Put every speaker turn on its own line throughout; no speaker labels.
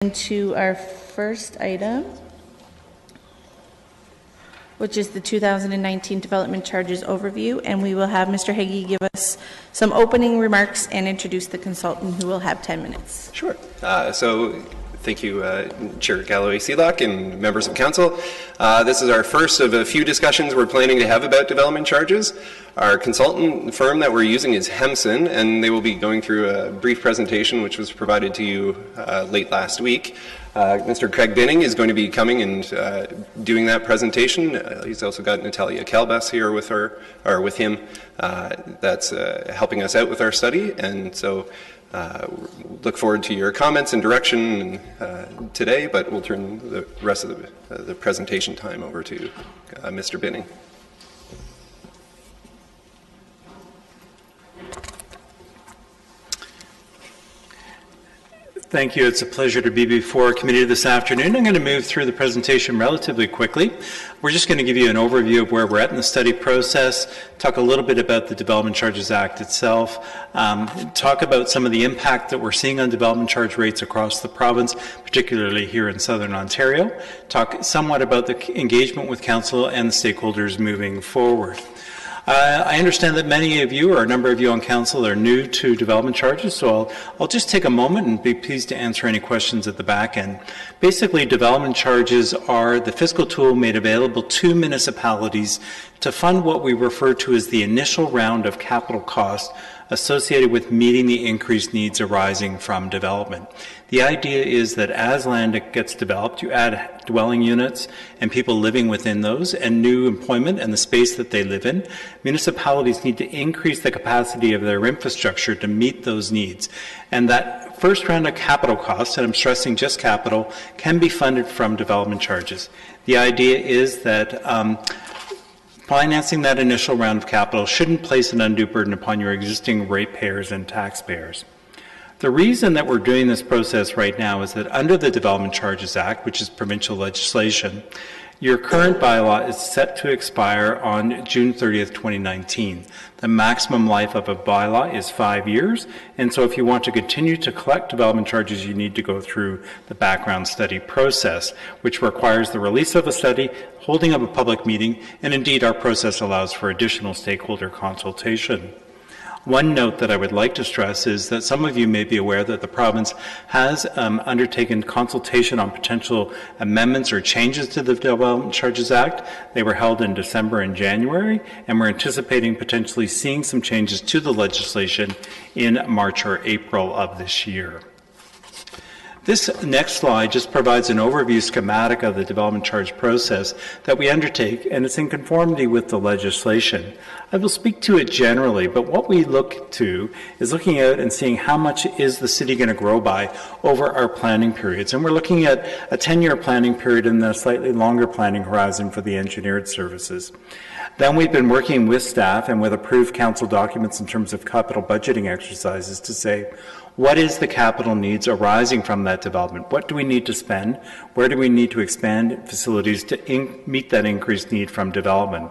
To our first item, which is the 2019 Development Charges Overview, and we will have Mr. Hagee give us some opening remarks and introduce the consultant, who will have 10 minutes.
Sure. So thank you, Chair Galloway-Seelock and members of council. This is our first of a few discussions we're planning to have about development charges. Our consultant firm that we're using is Hemson, and they will be going through a brief presentation which was provided to you late last week. Mr. Craig Binning is going to be coming and doing that presentation. He's also got Natalia Kalbas here with her, or with him, that's helping us out with our study. And so look forward to your comments and direction today, but we'll turn the rest of the presentation time over to Mr. Binning.
Thank you. It's a pleasure to be before committee this afternoon. I'm going to move through the presentation relatively quickly. We're just going to give you an overview of where we're at in the study process, talk a little bit about the Development Charges Act itself, talk about some of the impact that we're seeing on development charge rates across the province, particularly here in Southern Ontario, talk somewhat about the engagement with council and the stakeholders moving forward. I understand that many of you, or a number of you on council, are new to development charges, so I'll just take a moment and be pleased to answer any questions at the back end. Basically, development charges are the fiscal tool made available to municipalities to fund what we refer to as the initial round of capital costs associated with meeting the increased needs arising from development. The idea is that as land gets developed, you add dwelling units and people living within those and new employment and the space that they live in. Municipalities need to increase the capacity of their infrastructure to meet those needs. And that first round of capital costs, and I'm stressing just capital, can be funded from development charges. The idea is that financing that initial round of capital shouldn't place an undue burden upon your existing ratepayers and taxpayers. The reason that we're doing this process right now is that under the Development Charges Act, which is provincial legislation, your current bylaw is set to expire on June 30th, 2019. The maximum life of a bylaw is 5 years, and so if you want to continue to collect development charges, you need to go through the background study process, which requires the release of a study, holding of a public meeting, and indeed our process allows for additional stakeholder consultation. One note that I would like to stress is that some of you may be aware that the province has undertaken consultation on potential amendments or changes to the Development Charges Act. They were held in December and January, and we're anticipating potentially seeing some changes to the legislation in March or April of this year. This next slide just provides an overview schematic of the development charge process that we undertake, and it's in conformity with the legislation. I will speak to it generally, but what we look to is looking out and seeing how much is the city going to grow by over our planning periods. And we're looking at a 10-year planning period and a slightly longer planning horizon for the engineered services. Then we've been working with staff and with approved council documents in terms of capital budgeting exercises to say, what is the capital needs arising from that development? What do we need to spend? Where do we need to expand facilities to meet that increased need from development?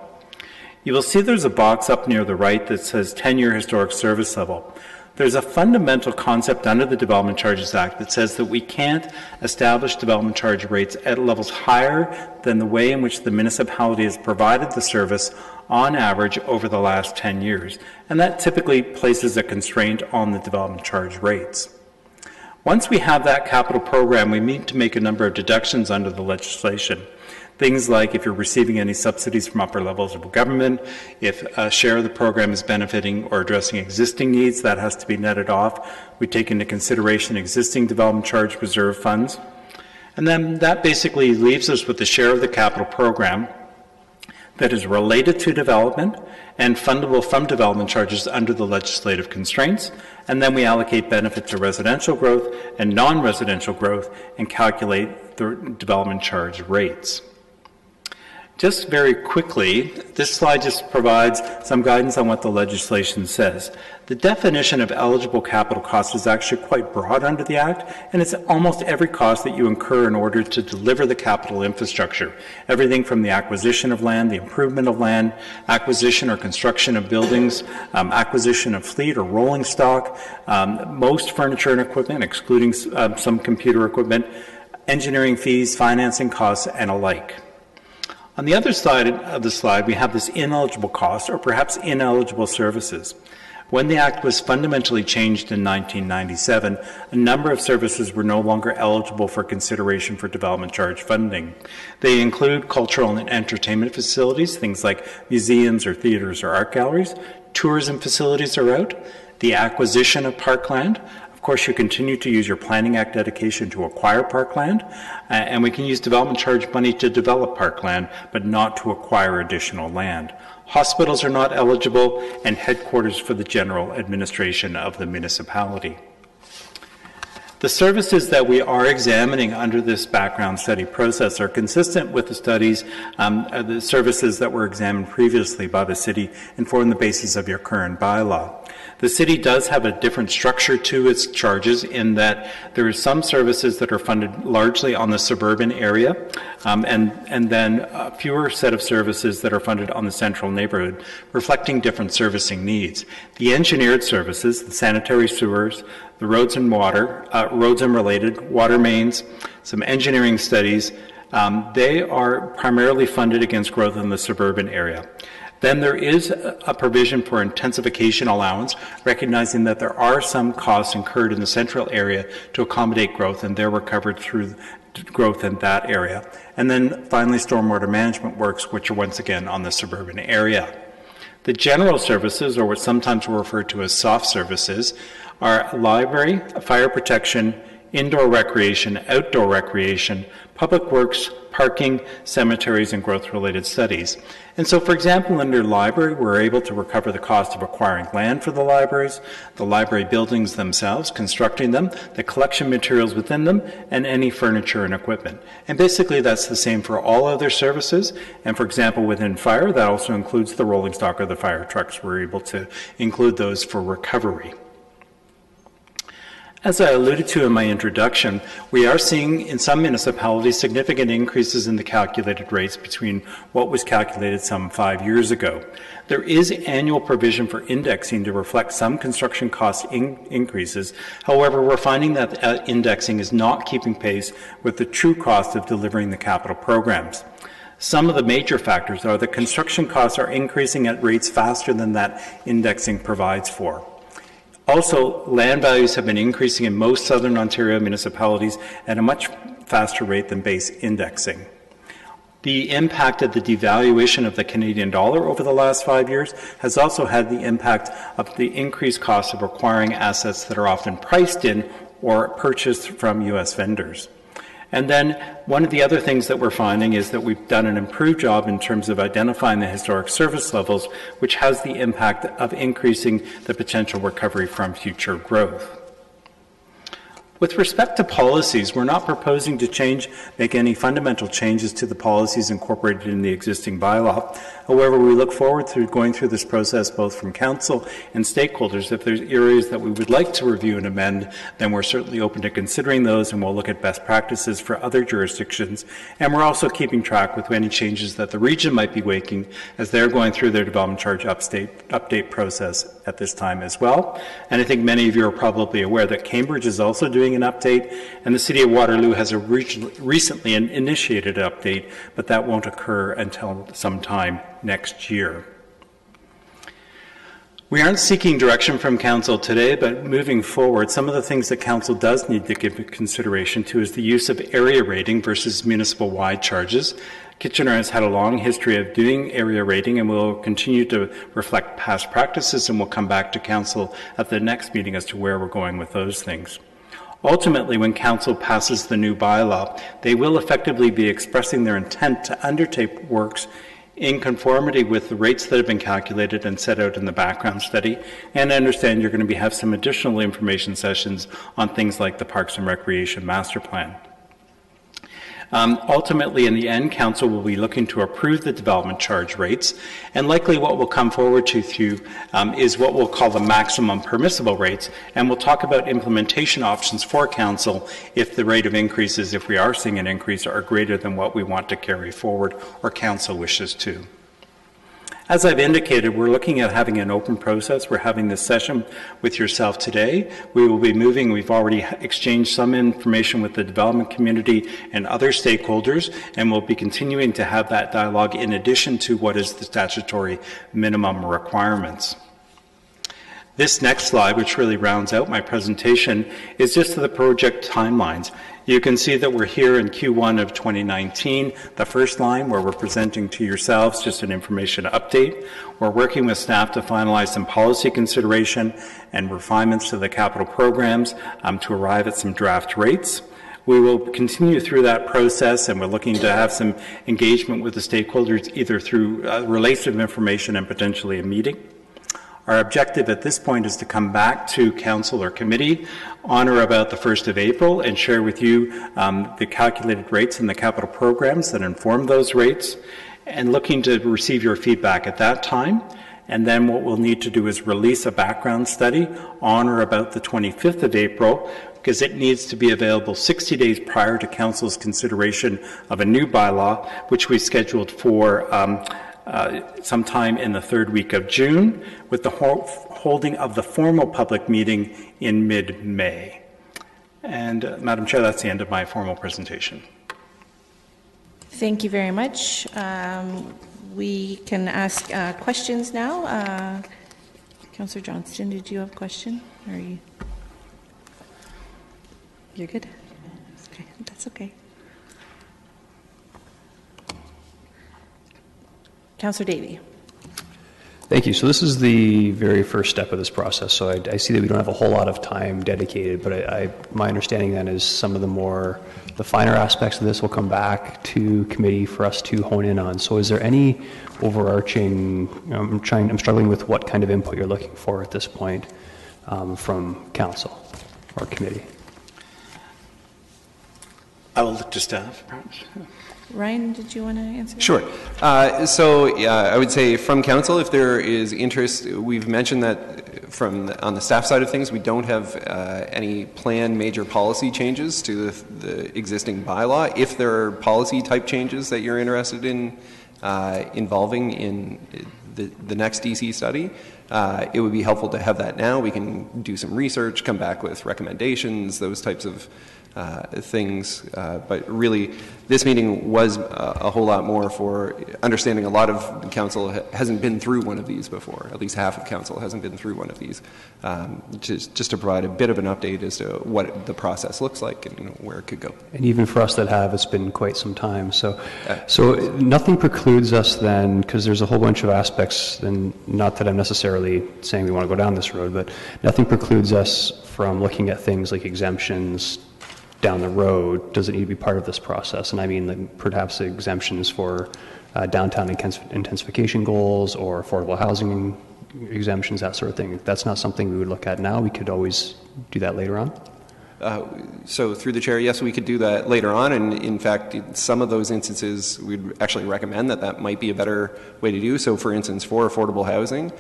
You will see there's a box up near the right that says 10-year historic service level. There's a fundamental concept under the Development Charges Act that says that we can't establish development charge rates at levels higher than the way in which the municipality has provided the service on average over the last 10 years. And that typically places a constraint on the development charge rates. Once we have that capital program, we need to make a number of deductions under the legislation. Things like if you're receiving any subsidies from upper levels of government, if a share of the program is benefiting or addressing existing needs, that has to be netted off. We take into consideration existing development charge reserve funds. And then that basically leaves us with the share of the capital program that is related to development and fundable from development charges under the legislative constraints. And then we allocate benefit to residential growth and non-residential growth and calculate the development charge rates. Just very quickly, this slide just provides some guidance on what the legislation says. The definition of eligible capital cost is actually quite broad under the Act, and it's almost every cost that you incur in order to deliver the capital infrastructure. Everything from the acquisition of land, the improvement of land, acquisition or construction of buildings, acquisition of fleet or rolling stock, most furniture and equipment, excluding some computer equipment, engineering fees, financing costs, and alike. On the other side of the slide, we have this ineligible cost, or perhaps ineligible services. When the Act was fundamentally changed in 1997, a number of services were no longer eligible for consideration for development charge funding. They include cultural and entertainment facilities, things like museums or theaters or art galleries. Tourism facilities are out. The acquisition of parkland. Of course, you continue to use your Planning Act dedication to acquire parkland, and we can use development charge money to develop parkland, but not to acquire additional land. Hospitals are not eligible, and headquarters for the general administration of the municipality. The services that we are examining under this background study process are consistent with the studies, the services that were examined previously by the city and form the basis of your current bylaw. The city does have a different structure to its charges in that there are some services that are funded largely on the suburban area, and then a fewer set of services that are funded on the central neighborhood, reflecting different servicing needs. The engineered services, the sanitary sewers, the roads and water, roads and related, water mains, some engineering studies, they are primarily funded against growth in the suburban area. Then there is a provision for intensification allowance, recognizing that there are some costs incurred in the central area to accommodate growth, and they're recovered through growth in that area. And then finally, stormwater management works, which are once again on the suburban area. The general services, or what sometimes are referred to as soft services, are library, fire protection, indoor recreation, outdoor recreation, public works, parking, cemeteries, and growth-related studies. And so, for example, under library, we're able to recover the cost of acquiring land for the libraries, the library buildings themselves, constructing them, the collection materials within them, and any furniture and equipment. And basically, that's the same for all other services. And for example, within fire, that also includes the rolling stock or the fire trucks. We're able to include those for recovery. As I alluded to in my introduction, we are seeing in some municipalities significant increases in the calculated rates between what was calculated some 5 years ago. There is annual provision for indexing to reflect some construction cost increases. However, we're finding that indexing is not keeping pace with the true cost of delivering the capital programs. Some of the major factors are that construction costs are increasing at rates faster than that indexing provides for. Also, land values have been increasing in most southern Ontario municipalities at a much faster rate than base indexing. The impact of the devaluation of the Canadian dollar over the last 5 years has also had the impact of the increased cost of acquiring assets that are often priced in or purchased from U.S. vendors. And then one of the other things that we're finding is that we've done an improved job in terms of identifying the historic service levels, which has the impact of increasing the potential recovery from future growth. With respect to policies, we're not proposing to make any fundamental changes to the policies incorporated in the existing bylaw. However, we look forward to going through this process both from Council and stakeholders. If there's areas that we would like to review and amend, then we're certainly open to considering those, and we'll look at best practices for other jurisdictions. And we're also keeping track with any changes that the region might be making as they're going through their development charge update process at this time as well. And I think many of you are probably aware that Cambridge is also doing an update, and the City of Waterloo has recently initiated an update, but that won't occur until sometime next year. We aren't seeking direction from Council today, but moving forward, some of the things that Council does need to give consideration to is the use of area rating versus municipal-wide charges. Kitchener has had a long history of doing area rating and will continue to reflect past practices, and we'll come back to Council at the next meeting as to where we're going with those things. Ultimately, when Council passes the new bylaw, they will effectively be expressing their intent to undertake works in conformity with the rates that have been calculated and set out in the background study. And I understand you're going to have some additional information sessions on things like the Parks and Recreation Master Plan. Ultimately, in the end, Council will be looking to approve the development charge rates, and likely what we'll come forward to through is what we'll call the maximum permissible rates, and we'll talk about implementation options for Council if the rate of increases, if we are seeing an increase, are greater than what we want to carry forward or Council wishes to. As I've indicated, we're looking at having an open process. We're having this session with yourself today. We will be moving. We've already exchanged some information with the development community and other stakeholders, and we'll be continuing to have that dialogue in addition to what is the statutory minimum requirements. This next slide, which really rounds out my presentation, is just the project timelines. You can see that we're here in Q1 of 2019, the first line where we're presenting to yourselves just an information update. We're working with staff to finalize some policy consideration and refinements to the capital programs to arrive at some draft rates. We will continue through that process, and we're looking to have some engagement with the stakeholders either through related information and potentially a meeting. Our objective at this point is to come back to Council or Committee on or about the 1st of April and share with you the calculated rates and the capital programs that inform those rates, and looking to receive your feedback at that time. And then what we'll need to do is release a background study on or about the 25th of April, because it needs to be available 60 days prior to Council's consideration of a new bylaw, which we scheduled for sometime in the third week of June, with the holding of the formal public meeting in mid-May. And Madam Chair, that's the end of my formal presentation.
Thank you very much. We can ask questions now. Councillor Johnston, did you have a question? Or are you? You're good? Okay, that's okay. Councillor Davey.
Thank you. So this is the very first step of this process. So I see that we don't have a whole lot of time dedicated, but my understanding then is some of the finer aspects of this will come back to committee for us to hone in on. So is there any overarching, I'm struggling with what kind of input you're looking for at this point from council or committee?
I will look to staff, perhaps.
Ryan, did you want to answer that?
Sure. I would say from council, if there is interest, we've mentioned that on the staff side of things, we don't have any planned major policy changes to the existing bylaw. If there are policy type changes that you're interested in involving in the next DC study, it would be helpful to have that now. We can do some research, come back with recommendations, those types of things, but really this meeting was a whole lot more for understanding. A lot of council hasn't been through one of these before, at least half of council hasn't been through one of these, just to provide a bit of an update as to what the process looks like and where it could go. And
even for us that have, it's been quite some time. So nothing precludes us then, because there's a whole bunch of aspects, and not that I'm necessarily saying we want to go down this road, but nothing precludes us from looking at things like exemptions down the road. Does it need to be part of this process? And I mean, perhaps exemptions for downtown intensification goals or affordable housing exemptions, that sort of thing. If that's not something we would look at now, we could always do that later on.
So through the chair, yes, we could do that later on, and in fact, in some of those instances, we'd actually recommend that might be a better way to do. So for instance, for affordable housing,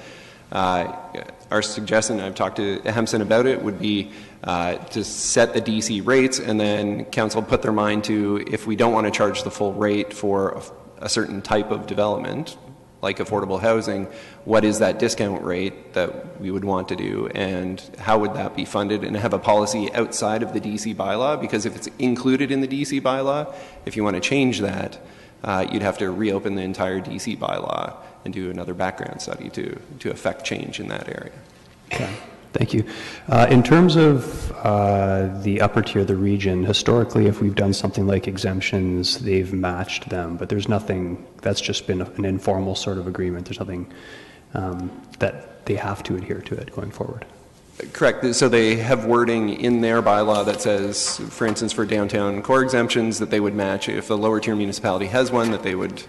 our suggestion, I've talked to Hemson about it, would be to set the DC rates, and then council put their mind to, if we don't want to charge the full rate for a certain type of development, like affordable housing, what is that discount rate that we would want to do, and how would that be funded, and have a policy outside of the DC bylaw, because if it's included in the DC bylaw, if you want to change that, you'd have to reopen the entire DC bylaw and do another background study to affect change in that area.
Okay, thank you. In terms of the upper tier of the region, historically, if we've done something like exemptions, they've matched them, but there's nothing, that's just been an informal sort of agreement. There's nothing that they have to adhere to it going forward.
Correct. So they have wording in their bylaw that says, for instance, for downtown core exemptions, that they would match, if the lower tier municipality has one, that they would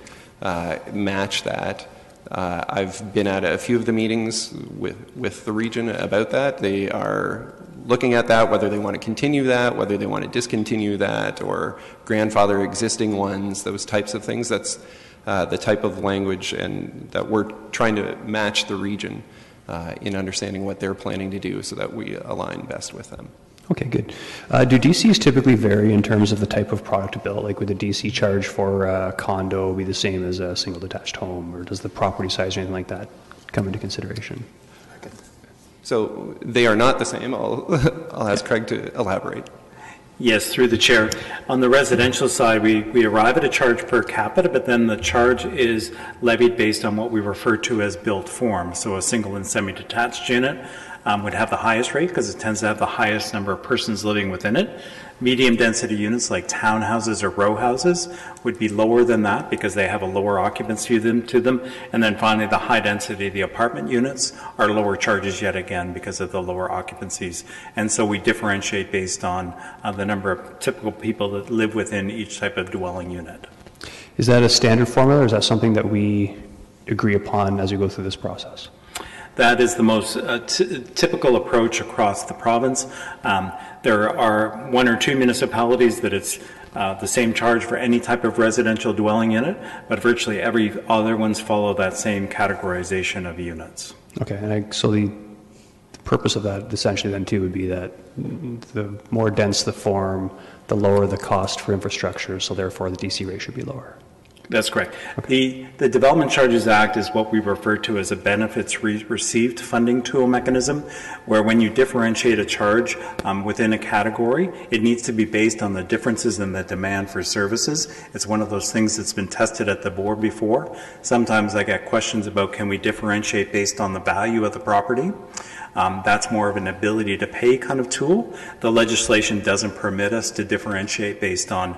match that. I've been at a few of the meetings with the region about that. They are looking at that, whether they want to continue that, whether they want to discontinue that, or grandfather existing ones, those types of things. That's the type of language and that we're trying to match the region in understanding what they're planning to do so that we align best with them.
Okay, good. Do DCs typically vary in terms of the type of product built? Like, would the DC charge for a condo be the same as a single detached home, or does the property size or anything like that come into consideration?
So they are not the same. I'll ask Craig to elaborate.
Yes, through the chair. On the residential side, we arrive at a charge per capita, but then the charge is levied based on what we refer to as built form. So a single and semi-detached unit would have the highest rate because it tends to have the highest number of persons living within it. Medium density units like townhouses or row houses would be lower than that because they have a lower occupancy to them. And then finally, the high density, the apartment units are lower charges yet again because of the lower occupancies. And so we differentiate based on the number of typical people that live within each type of dwelling unit.
Is that a standard formula, or is that something that we agree upon as we go through this process?
That is the most typical approach across the province. There are one or two municipalities that it's the same charge for any type of residential dwelling unit, but virtually every other ones follow that same categorization of units.
Okay, and so the purpose of that essentially then too would be that the more dense the form, the lower the cost for infrastructure, so therefore the DC rate should be lower.
That's correct. Okay. The Development Charges Act is what we refer to as a benefits received funding tool mechanism, where when you differentiate a charge within a category, it needs to be based on the differences in the demand for services. It's one of those things that's been tested at the board before. Sometimes I get questions about, can we differentiate based on the value of the property? That's more of an ability to pay kind of tool. The legislation doesn't permit us to differentiate based on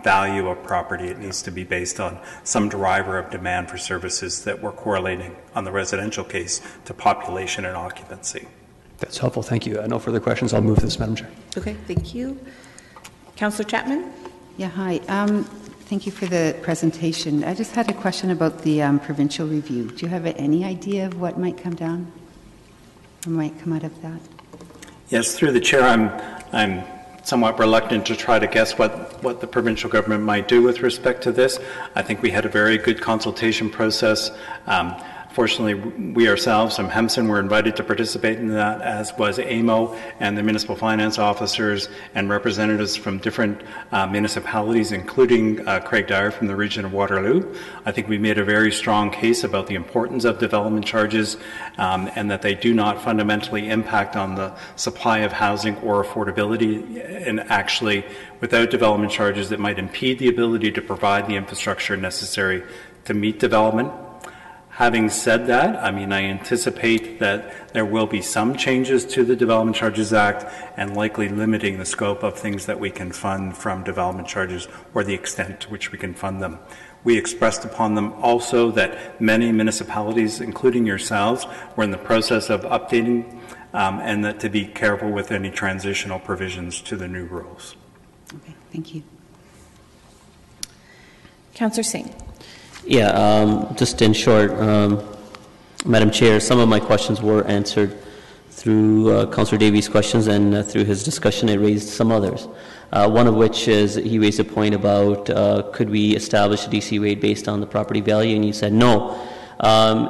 value of property. It needs to be based on some driver of demand for services that we're correlating on the residential case to population and occupancy.
That's helpful. Thank you. No further questions. I'll move this, Madam Chair.
Okay, thank you. Councillor Chapman?
Yeah, hi. Thank you for the presentation. I just had a question about the provincial review. Do you have any idea of what might come down? Or might come out of that?
Yes, through the chair, I'm somewhat reluctant to try to guess what the provincial government might do with respect to this. I think we had a very good consultation process. Fortunately, we ourselves from HEMSN were invited to participate in that, as was AMO and the municipal finance officers and representatives from different municipalities, including Craig Dyer from the region of Waterloo. I think we made a very strong case about the importance of development charges and that they do not fundamentally impact on the supply of housing or affordability, and actually without development charges that might impede the ability to provide the infrastructure necessary to meet development. Having said that, I anticipate that there will be some changes to the Development Charges Act and likely limiting the scope of things that we can fund from development charges or the extent to which we can fund them. We expressed upon them also that many municipalities, including yourselves, were in the process of updating and that to be careful with any transitional provisions to the new rules.
Okay, thank you.
Councillor Singh.
Yeah, just in short, Madam Chair, some of my questions were answered through Councillor Davies' questions, and through his discussion it raised some others. One of which is he raised a point about could we establish a DC rate based on the property value, and you said no.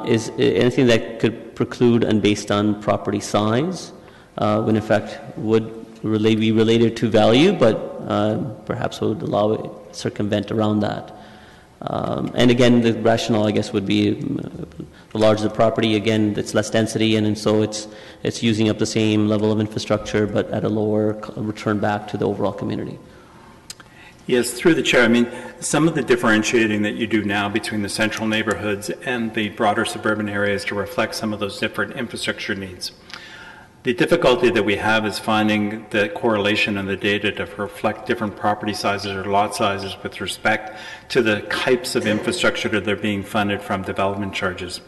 Is anything that could preclude and based on property size, when in fact would be related to value, but perhaps would allow it circumvent around that? And again, the rationale, I guess, would be the larger the property, again, it's less density, and so it's using up the same level of infrastructure, but at a lower return back to the overall community.
Yes, through the chair, some of the differentiating that you do now between the central neighborhoods and the broader suburban areas to reflect some of those different infrastructure needs. The difficulty that we have is finding the correlation in the data to reflect different property sizes or lot sizes with respect to the types of infrastructure that are being funded from development charges.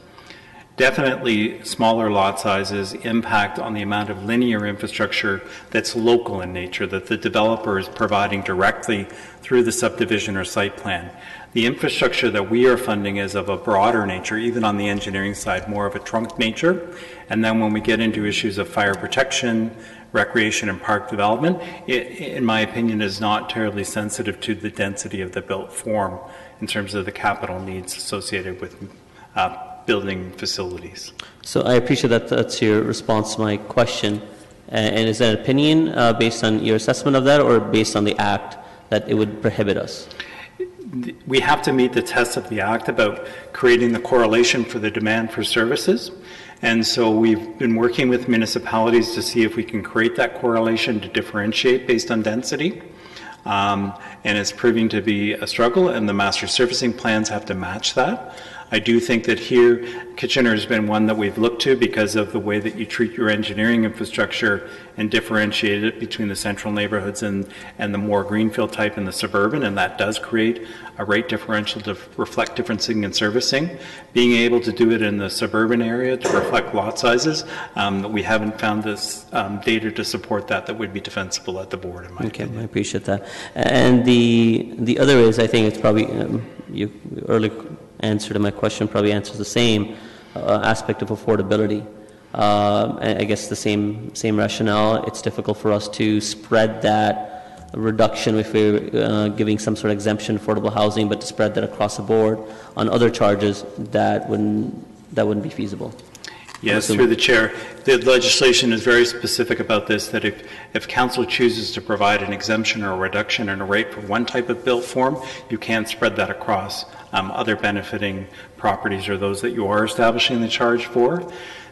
Definitely smaller lot sizes impact on the amount of linear infrastructure that's local in nature, that the developer is providing directly through the subdivision or site plan. The infrastructure that we are funding is of a broader nature, even on the engineering side, more of a trunk nature. And then when we get into issues of fire protection, recreation and park development, it, in my opinion, is not terribly sensitive to the density of the built form in terms of the capital needs associated with building facilities.
So I appreciate that that's your response to my question. And is that an opinion based on your assessment of that, or based on the Act that it would prohibit us?
We have to meet the test of the Act about creating the correlation for the demand for services. And so we've been working with municipalities to see if we can create that correlation to differentiate based on density. And it's proving to be a struggle, and the master servicing plans have to match that. I do think that here, Kitchener has been one that we've looked to because of the way that you treat your engineering infrastructure and differentiate it between the central neighborhoods and the more greenfield type and the suburban, and that does create a rate differential to reflect differencing and servicing. Being able to do it in the suburban area to reflect lot sizes, we haven't found this data to support that would be defensible at the board, in my opinion.
I appreciate that. And the other is, I think it's probably, your early answer to my question probably answers the same aspect of affordability. I guess the same rationale. It's difficult for us to spread that reduction if we're giving some sort of exemption affordable housing, but to spread that across the board on other charges, that wouldn't be feasible.
Yes, through the chair. The legislation is very specific about this, that if council chooses to provide an exemption or a reduction in a rate for one type of built form, you can't spread that across other benefiting properties or those that you are establishing the charge for.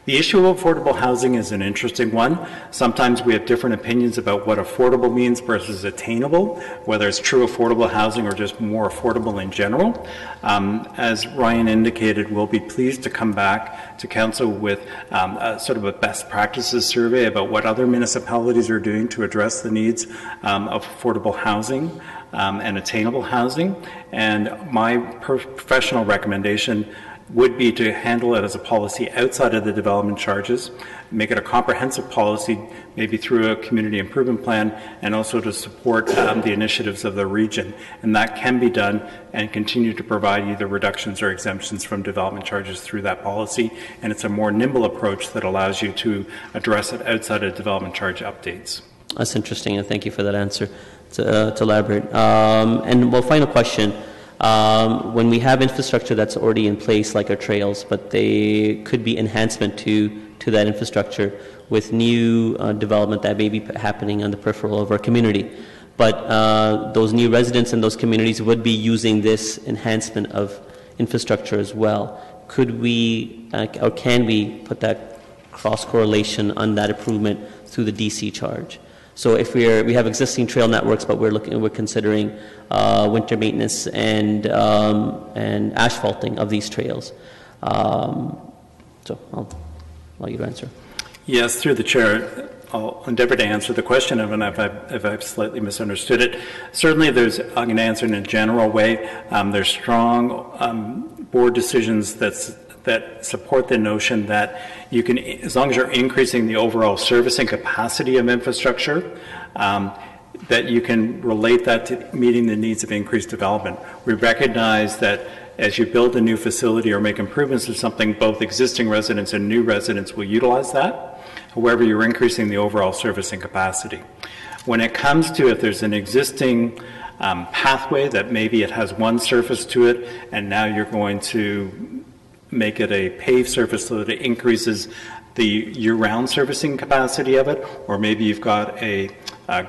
The issue of affordable housing is an interesting one. Sometimes we have different opinions about what affordable means versus attainable, whether it's true affordable housing or just more affordable in general. As Ryan indicated, we'll be pleased to come back to council with sort of a best practices survey about what other municipalities are doing to address the needs of affordable housing and attainable housing. And my professional recommendation would be to handle it as a policy outside of the development charges, make it a comprehensive policy, maybe through a community improvement plan, and also to support the initiatives of the region. And that can be done and continue to provide either reductions or exemptions from development charges through that policy. And it's a more nimble approach that allows you to address it outside of development charge updates.
That's interesting, and thank you for that answer to elaborate. And well, final question. When we have infrastructure that's already in place, like our trails, but they could be enhancement to that infrastructure with new development that may be happening on the peripheral of our community. But those new residents in those communities would be using this enhancement of infrastructure as well. Could we or can we put that cross correlation on that improvement through the DC charge? So if we have existing trail networks, but we're considering winter maintenance and asphalting of these trails. So I'll allow you to answer.
Yes, through the chair, I'll endeavor to answer the question, and if I've slightly misunderstood it. Certainly, I'm going to answer in a general way. There's strong board decisions that support the notion that you can, as long as you're increasing the overall servicing capacity of infrastructure, that you can relate that to meeting the needs of increased development. We recognize that as you build a new facility or make improvements to something, both existing residents and new residents will utilize that. However, you're increasing the overall servicing capacity. When it comes to if there's an existing pathway that maybe it has one surface to it, and now you're going to make it a paved surface so that it increases the year-round servicing capacity of it, or maybe you've got a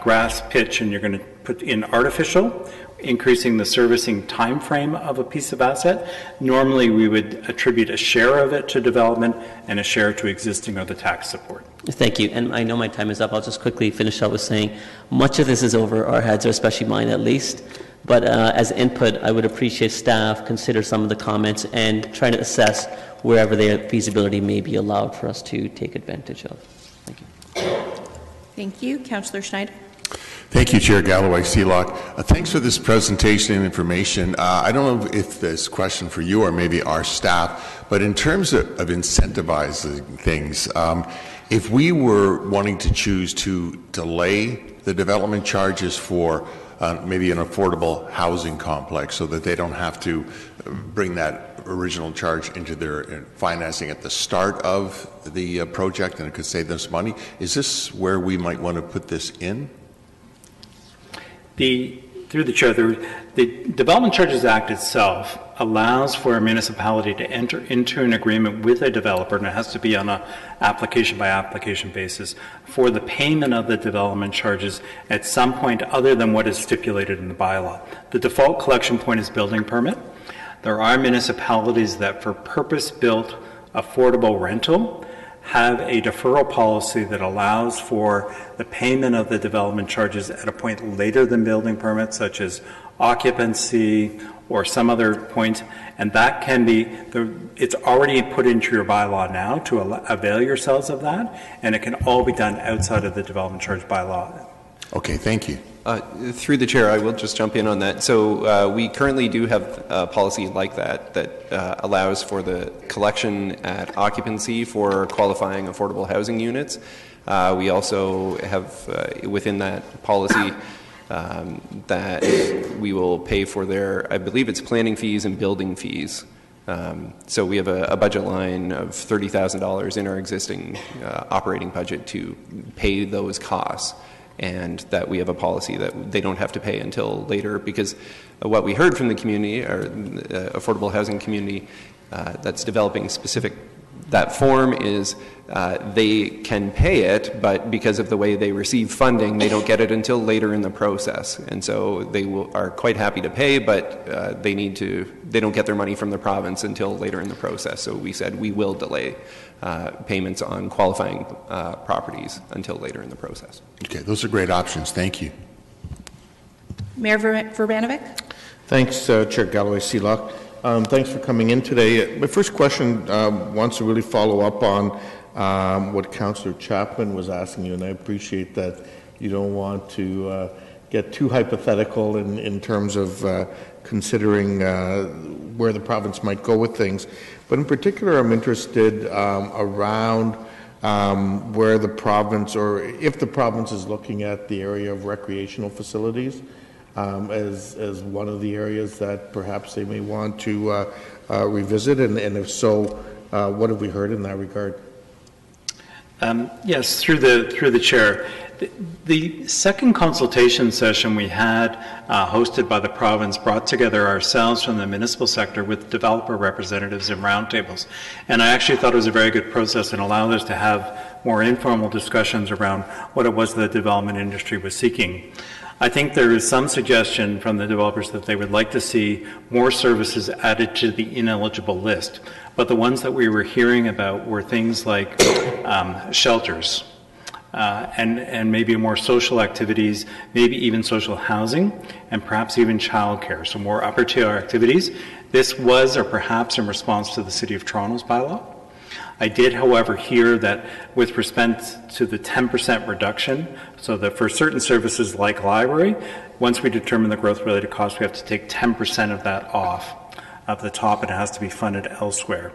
grass pitch and you're going to put in artificial, increasing the servicing time frame of a piece of asset. Normally we would attribute a share of it to development and a share to existing or the tax support.
Thank you. And I know my time is up. I'll just quickly finish up with saying much of this is over our heads, or especially mine at least. But as input, I would appreciate staff consider some of the comments and try to assess wherever their feasibility may be allowed for us to take advantage of. Thank you.
Thank you. Councillor Schneider.
Thank you, Chair Galloway Seelock. Thanks for this presentation and information. I don't know if this question for you or maybe our staff, but in terms of incentivizing things, if we were wanting to choose to delay the development charges for maybe an affordable housing complex so that they don't have to bring that original charge into their financing at the start of the project and it could save them some money, is this where we might want to put this in?
Through the chair, the Development Charges Act itself allows for a municipality to enter into an agreement with a developer, and it has to be on an application-by-application basis, for the payment of the development charges at some point other than what is stipulated in the bylaw. The default collection point is building permit. There are municipalities that, for purpose-built affordable rental, have a deferral policy that allows for the payment of the development charges at a point later than building permit, such as occupancy or some other point, and that can be, it's already put into your bylaw now to avail yourselves of that, and it can all be done outside of the development charge bylaw.
Okay, thank you.
Through the chair, I will just jump in on that. So we currently do have a policy like that allows for the collection at occupancy for qualifying affordable housing units. We also have within that policy that we will pay for their, I believe it's planning fees and building fees. So we have a budget line of $30,000 in our existing operating budget to pay those costs. And that we have a policy that they don't have to pay until later, because what we heard from the community, or affordable housing community that's developing specific that form, is they can pay it, but because of the way they receive funding, they don't get it until later in the process. And so they are quite happy to pay, but they don't get their money from the province until later in the process. So we said we will delay payments on qualifying properties until later in the process.
Okay, those are great options. Thank you.
Mayor Verbanovic?
Thanks, Chair Galloway Seelock. Thanks for coming in today. My first question wants to really follow up on what Councillor Chapman was asking you, and I appreciate that you don't want to get too hypothetical in terms of considering where the province might go with things. But in particular, I'm interested around where the province, or if the province is looking at the area of recreational facilities as one of the areas that perhaps they may want to revisit, and if so, what have we heard in that regard?
Yes, through the chair. The second consultation session we had, hosted by the province, brought together ourselves from the municipal sector with developer representatives and roundtables. And I actually thought it was a very good process and allowed us to have more informal discussions around what it was the development industry was seeking. I think there is some suggestion from the developers that they would like to see more services added to the ineligible list. But the ones that we were hearing about were things like shelters, and maybe more social activities, maybe even social housing, and perhaps even childcare, so more upper tier activities. This was, or perhaps in response to the City of Toronto's bylaw. I did, however, hear that with respect to the 10% reduction, so that for certain services like library, once we determine the growth-related cost, we have to take 10% of that off of the top, and it has to be funded elsewhere.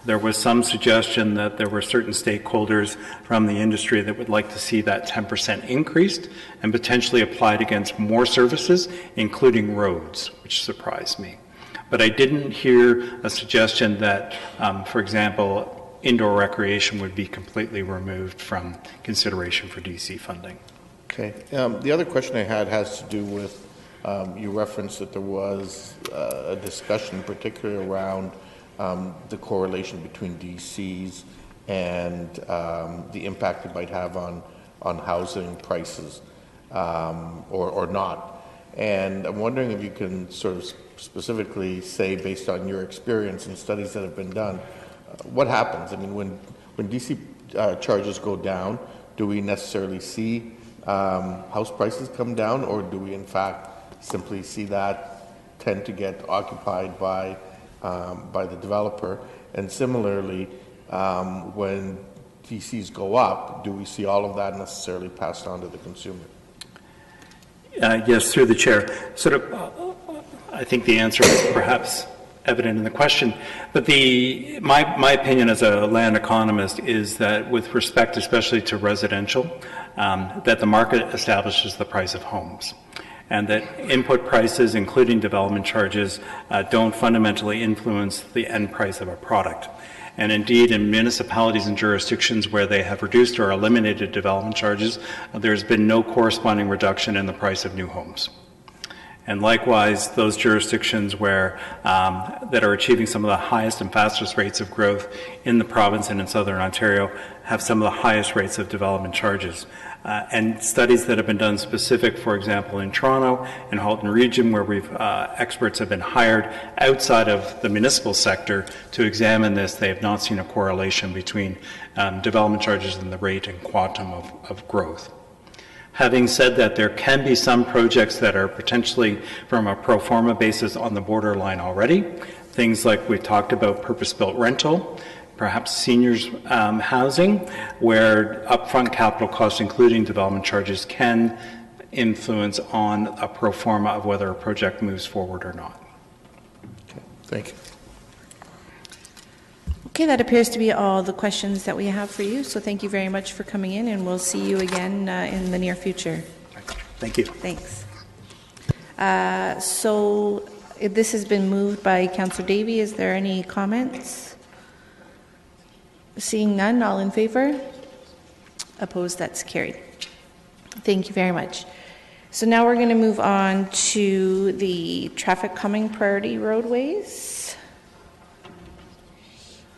There was some suggestion that there were certain stakeholders from the industry that would like to see that 10% increased and potentially applied against more services, including roads, which surprised me. But I didn't hear a suggestion that, for example, indoor recreation would be completely removed from consideration for DC funding.
Okay. The other question I had has to do with, you referenced that there was a discussion particularly around the correlation between DCs and the impact it might have on housing prices or not. And I'm wondering if you can sort of specifically say, based on your experience and studies that have been done, what happens? I mean, when DC charges go down, do we necessarily see house prices come down, or do we in fact simply see that tend to get occupied by the developer? And similarly, when DCs go up, do we see all of that necessarily passed on to the consumer?
Yes, through the chair. Sort of, I think the answer is perhaps evident in the question, but my opinion as a land economist is that with respect especially to residential, that the market establishes the price of homes, and that input prices, including development charges, don't fundamentally influence the end price of a product. And indeed, in municipalities and jurisdictions where they have reduced or eliminated development charges, there's been no corresponding reduction in the price of new homes. And likewise, those jurisdictions where that are achieving some of the highest and fastest rates of growth in the province and in southern Ontario have some of the highest rates of development charges. And studies that have been done specific, for example, in Toronto and Halton Region, where experts have been hired outside of the municipal sector to examine this, they have not seen a correlation between development charges and the rate and quantum of growth. Having said that, there can be some projects that are potentially from a pro forma basis on the borderline already. Things like we talked about purpose-built rental, perhaps seniors housing, where upfront capital costs, including development charges, can influence on a pro forma of whether a project moves forward or not.
Okay, thank you.
Okay, that appears to be all the questions that we have for you. So thank you very much for coming in, and we'll see you again in the near future.
Thank you.
Thanks. So this has been moved by Councillor Davey. Is there any comments? Seeing none, all in favor? Opposed? That's carried. Thank you very much. So now we're going to move on to the traffic calming priority roadways.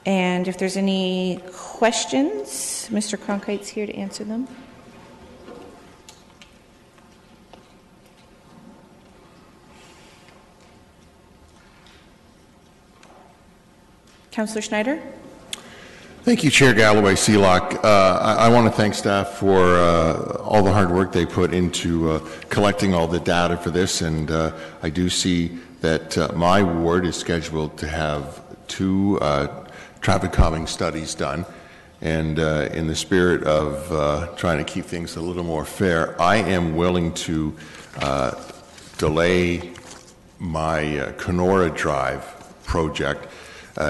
And if there's any questions, Mr. Cronkite's here to answer them. Councillor Schneider?
Thank you, Chair Galloway Seelock. I want to thank staff for all the hard work they put into collecting all the data for this, and I do see that my ward is scheduled to have 2 traffic calming studies done, and in the spirit of trying to keep things a little more fair, I am willing to delay my Kenora Drive project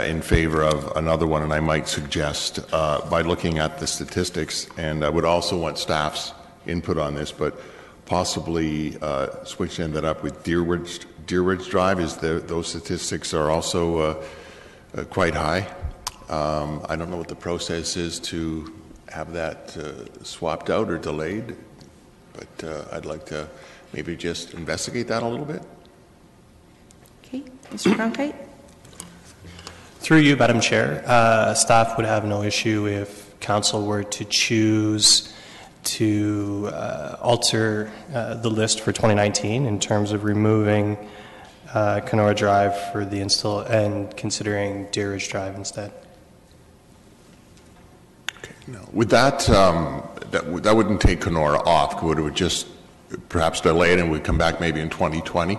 in favor of another one, and I might suggest by looking at the statistics, and I would also want staff's input on this, but possibly switching that up with Deer Ridge Drive. Those statistics are also quite high. I don't know what the process is to have that swapped out or delayed, but I'd like to maybe just investigate that a little bit.
Okay, Mr. Cronkite?
Through you, Madam Chair, staff would have no issue if Council were to choose to alter the list for 2019 in terms of removing Kenora Drive for the install and considering Deer Ridge Drive instead.
Okay. No. Would that wouldn't take Kenora off? Would it just perhaps delay it and we'd come back maybe in 2020?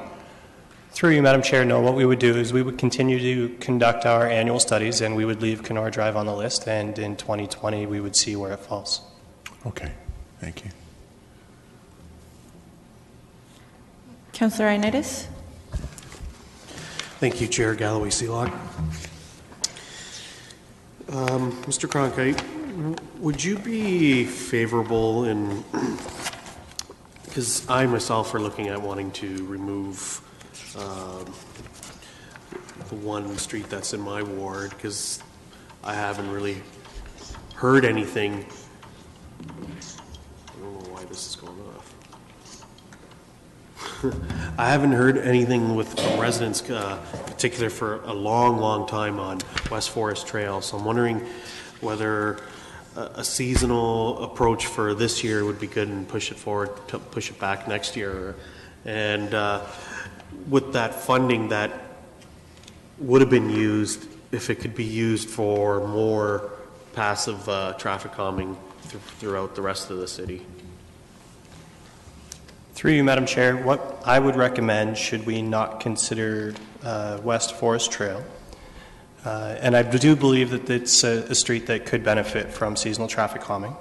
Through you, Madam Chair, no. What we would do is we would continue to conduct our annual studies, and we would leave Kenora Drive on the list, and in 2020 we would see where it falls.
Okay. Thank you.
Councillor Ioannidis?
Thank you, Chair Galloway Seelock. Mr. Cronkite, would you be favorable in, because I myself are looking at wanting to remove the one street that's in my ward, because I haven't really heard anything. I don't know why this is going off. I haven't heard anything from residents, particular for a long time on West Forest Trail. So I'm wondering whether a seasonal approach for this year would be good and push it forward, to push it back next year. And with that funding that would have been used, if it could be used for more passive traffic calming throughout the rest of the city.
Through you, Madam Chair, what I would recommend, should we not consider West Forest Trail, and I do believe that it's a street that could benefit from seasonal traffic calming,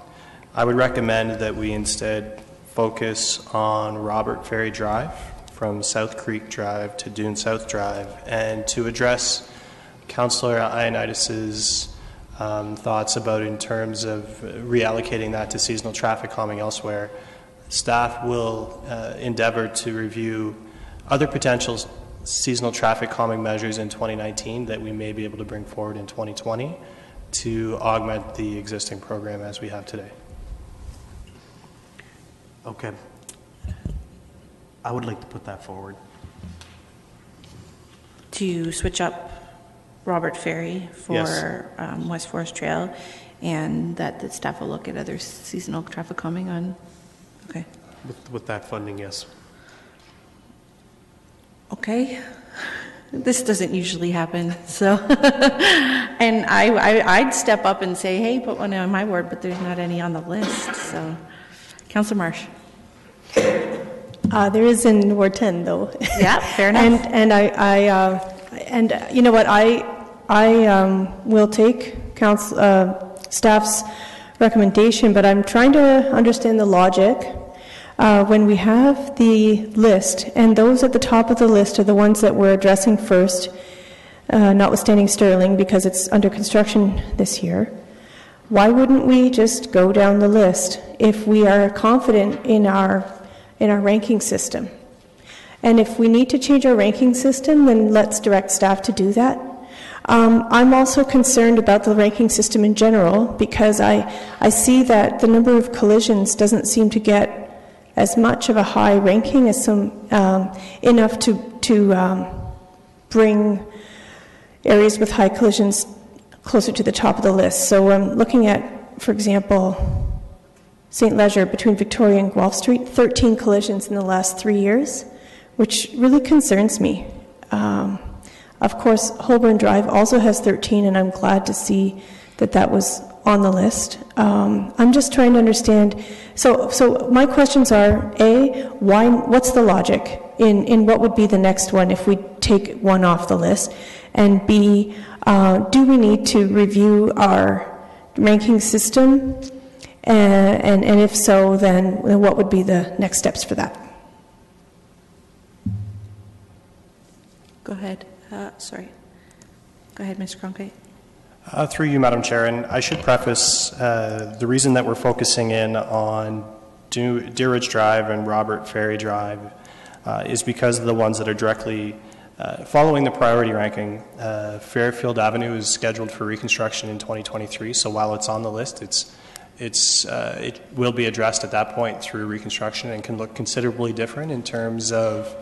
I would recommend that we instead focus on Robert Ferry Drive from South Creek Drive to Dune South Drive, and to address Councillor Ioannidis's thoughts about in terms of reallocating that to seasonal traffic calming elsewhere. Staff will endeavor to review other potential seasonal traffic calming measures in 2019 that we may be able to bring forward in 2020 to augment the existing program as we have today.
Okay. I would like to put that forward.
To switch up Robert Ferry for
Yes.
West Forest Trail, and that the staff will look at other seasonal traffic calming on, okay.
With that funding, yes.
Okay, this doesn't usually happen, so, and I'd step up and say, hey, put one on my ward, but there's not any on the list, so. Councillor Marsh.
There is in Ward 10, though.
Yeah, fair enough.
And you know what, I will take staff's recommendation, but I'm trying to understand the logic. When we have the list, and those at the top of the list are the ones that we're addressing first, notwithstanding Sterling, because it's under construction this year, why wouldn't we just go down the list if we are confident in our ranking system? And if we need to change our ranking system, then let's direct staff to do that. I'm also concerned about the ranking system in general, because I see that the number of collisions doesn't seem to get as much of a high ranking as some enough to bring areas with high collisions closer to the top of the list. So I'm looking at, for example, St. Leger between Victoria and Guelph Street, 13 collisions in the last 3 years, which really concerns me. Of course, Holborn Drive also has 13, and I'm glad to see that that was on the list. I'm just trying to understand. So my questions are: A, what's the logic in what would be the next one if we take one off the list? And B, do we need to review our ranking system? And if so, then what would be the next steps for that?
Go ahead. Sorry. Go ahead, Mr. Cronkite.
Through you, Madam Chair, and I should preface the reason that we're focusing in on Deer Ridge Drive and Robert Ferry Drive is because of the ones that are directly following the priority ranking. Fairfield Avenue is scheduled for reconstruction in 2023, so while it's on the list, it will be addressed at that point through reconstruction and can look considerably different in terms of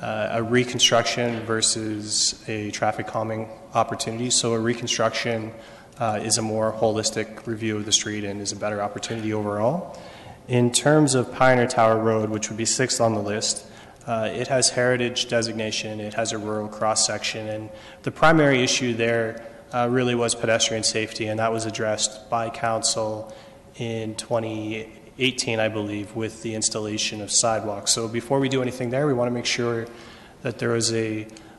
a reconstruction versus a traffic calming opportunity. So a reconstruction is a more holistic review of the street and is a better opportunity overall. In terms of Pioneer Tower Road, which would be 6th on the list, it has heritage designation, it has a rural cross-section, and the primary issue there really was pedestrian safety, and that was addressed by Council in 2018, I believe, with the installation of sidewalks. So before we do anything there, we want to make sure that there is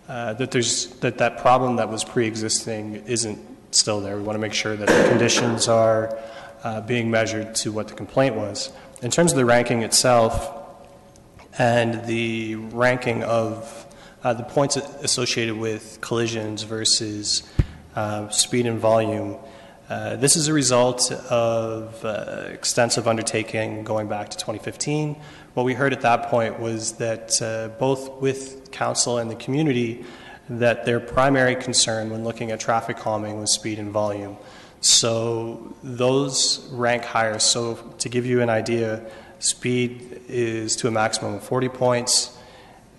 that problem that was pre-existing isn't still there. We want to make sure that the conditions are being measured to what the complaint was. In terms of the ranking itself and the ranking of the points associated with collisions versus speed and volume, this is a result of extensive undertaking going back to 2015. What we heard at that point was that both with Council and the community, that their primary concern when looking at traffic calming was speed and volume. So those rank higher. So to give you an idea, speed is to a maximum of 40 points,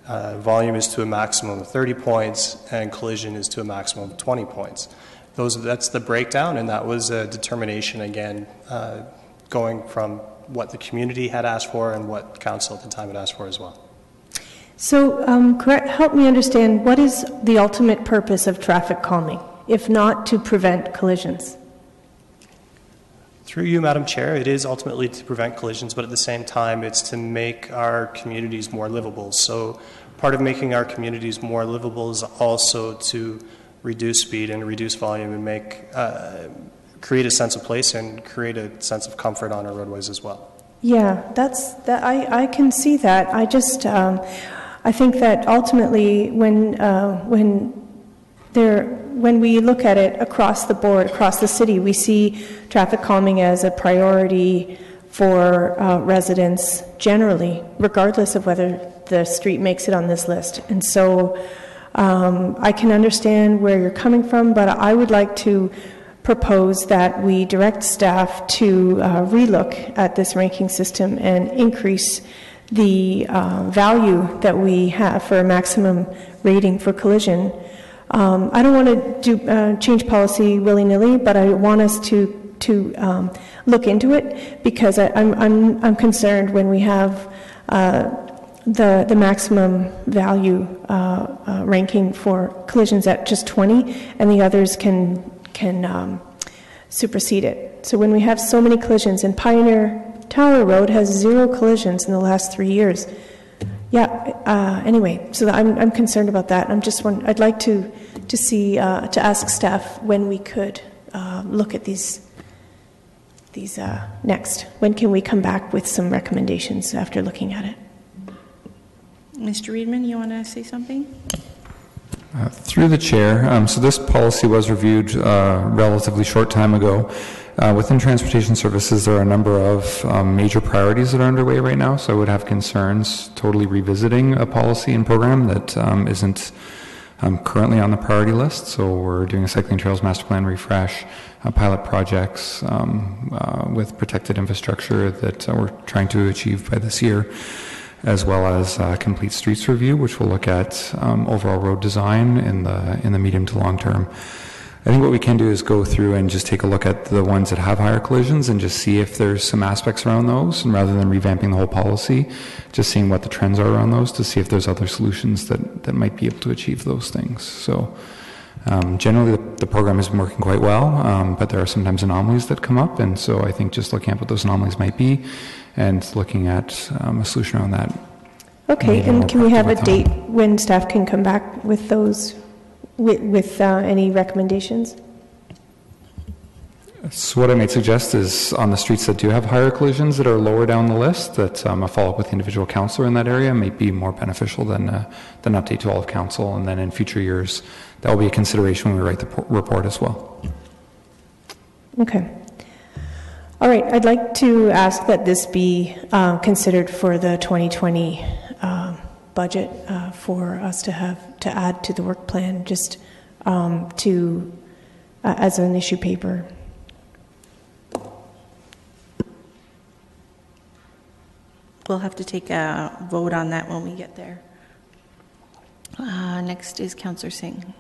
volume is to a maximum of 30 points, and collision is to a maximum of 20 points. That's the breakdown, and that was a determination, again, going from what the community had asked for and what Council at the time had asked for as well.
So help me understand, what is the ultimate purpose of traffic calming, if not to prevent collisions?
Through you, Madam Chair, it is ultimately to prevent collisions, but at the same time, it's to make our communities more livable. So part of making our communities more livable is also to reduce speed and reduce volume and create a sense of place and create a sense of comfort on our roadways as well.
Yeah, I can see that. I just, I think that ultimately when we look at it across the board, across the city, we see traffic calming as a priority for residents generally, regardless of whether the street makes it on this list. And so I can understand where you're coming from, but I would like to propose that we direct staff to relook at this ranking system and increase the value that we have for a maximum rating for collision. I don't want to change policy willy-nilly, but I want us to look into it, because I'm concerned when we have the maximum value ranking for collisions at just 20, and the others can supersede it. So when we have so many collisions, and Pioneer Tower Road has 0 collisions in the last 3 years. Yeah. Anyway, so I'm concerned about that. I'd like to ask staff when we could look at these next. When can we come back with some recommendations after looking at it?
Mr. Reedman, you want to say something?
Through the chair, so this policy was reviewed relatively short time ago. Within transportation services, there are a number of major priorities that are underway right now, so I would have concerns totally revisiting a policy and program that isn't currently on the priority list. So we're doing a cycling trails master plan refresh, pilot projects with protected infrastructure that we're trying to achieve by this year, as well as complete streets review, which will look at overall road design in the medium to long term. I think what we can do is go through and just take a look at the ones that have higher collisions and just see if there's some aspects around those, and rather than revamping the whole policy, just seeing what the trends are around those to see if there's other solutions that might be able to achieve those things. So generally the program has been working quite well, but there are sometimes anomalies that come up, and so I think just looking at what those anomalies might be and looking at a solution around that.
Okay, and can we have a date when staff can come back with those, with any recommendations?
So what I might suggest is on the streets that do have higher collisions that are lower down the list, that a follow-up with the individual councillor in that area might be more beneficial than an update to all of council. And then in future years, that will be a consideration when we write the report as well.
Okay. All right, I'd like to ask that this be considered for the 2020 budget for us to add to the work plan, just as an issue paper.
We'll have to take a vote on that when we get there. Next is Councillor Singh.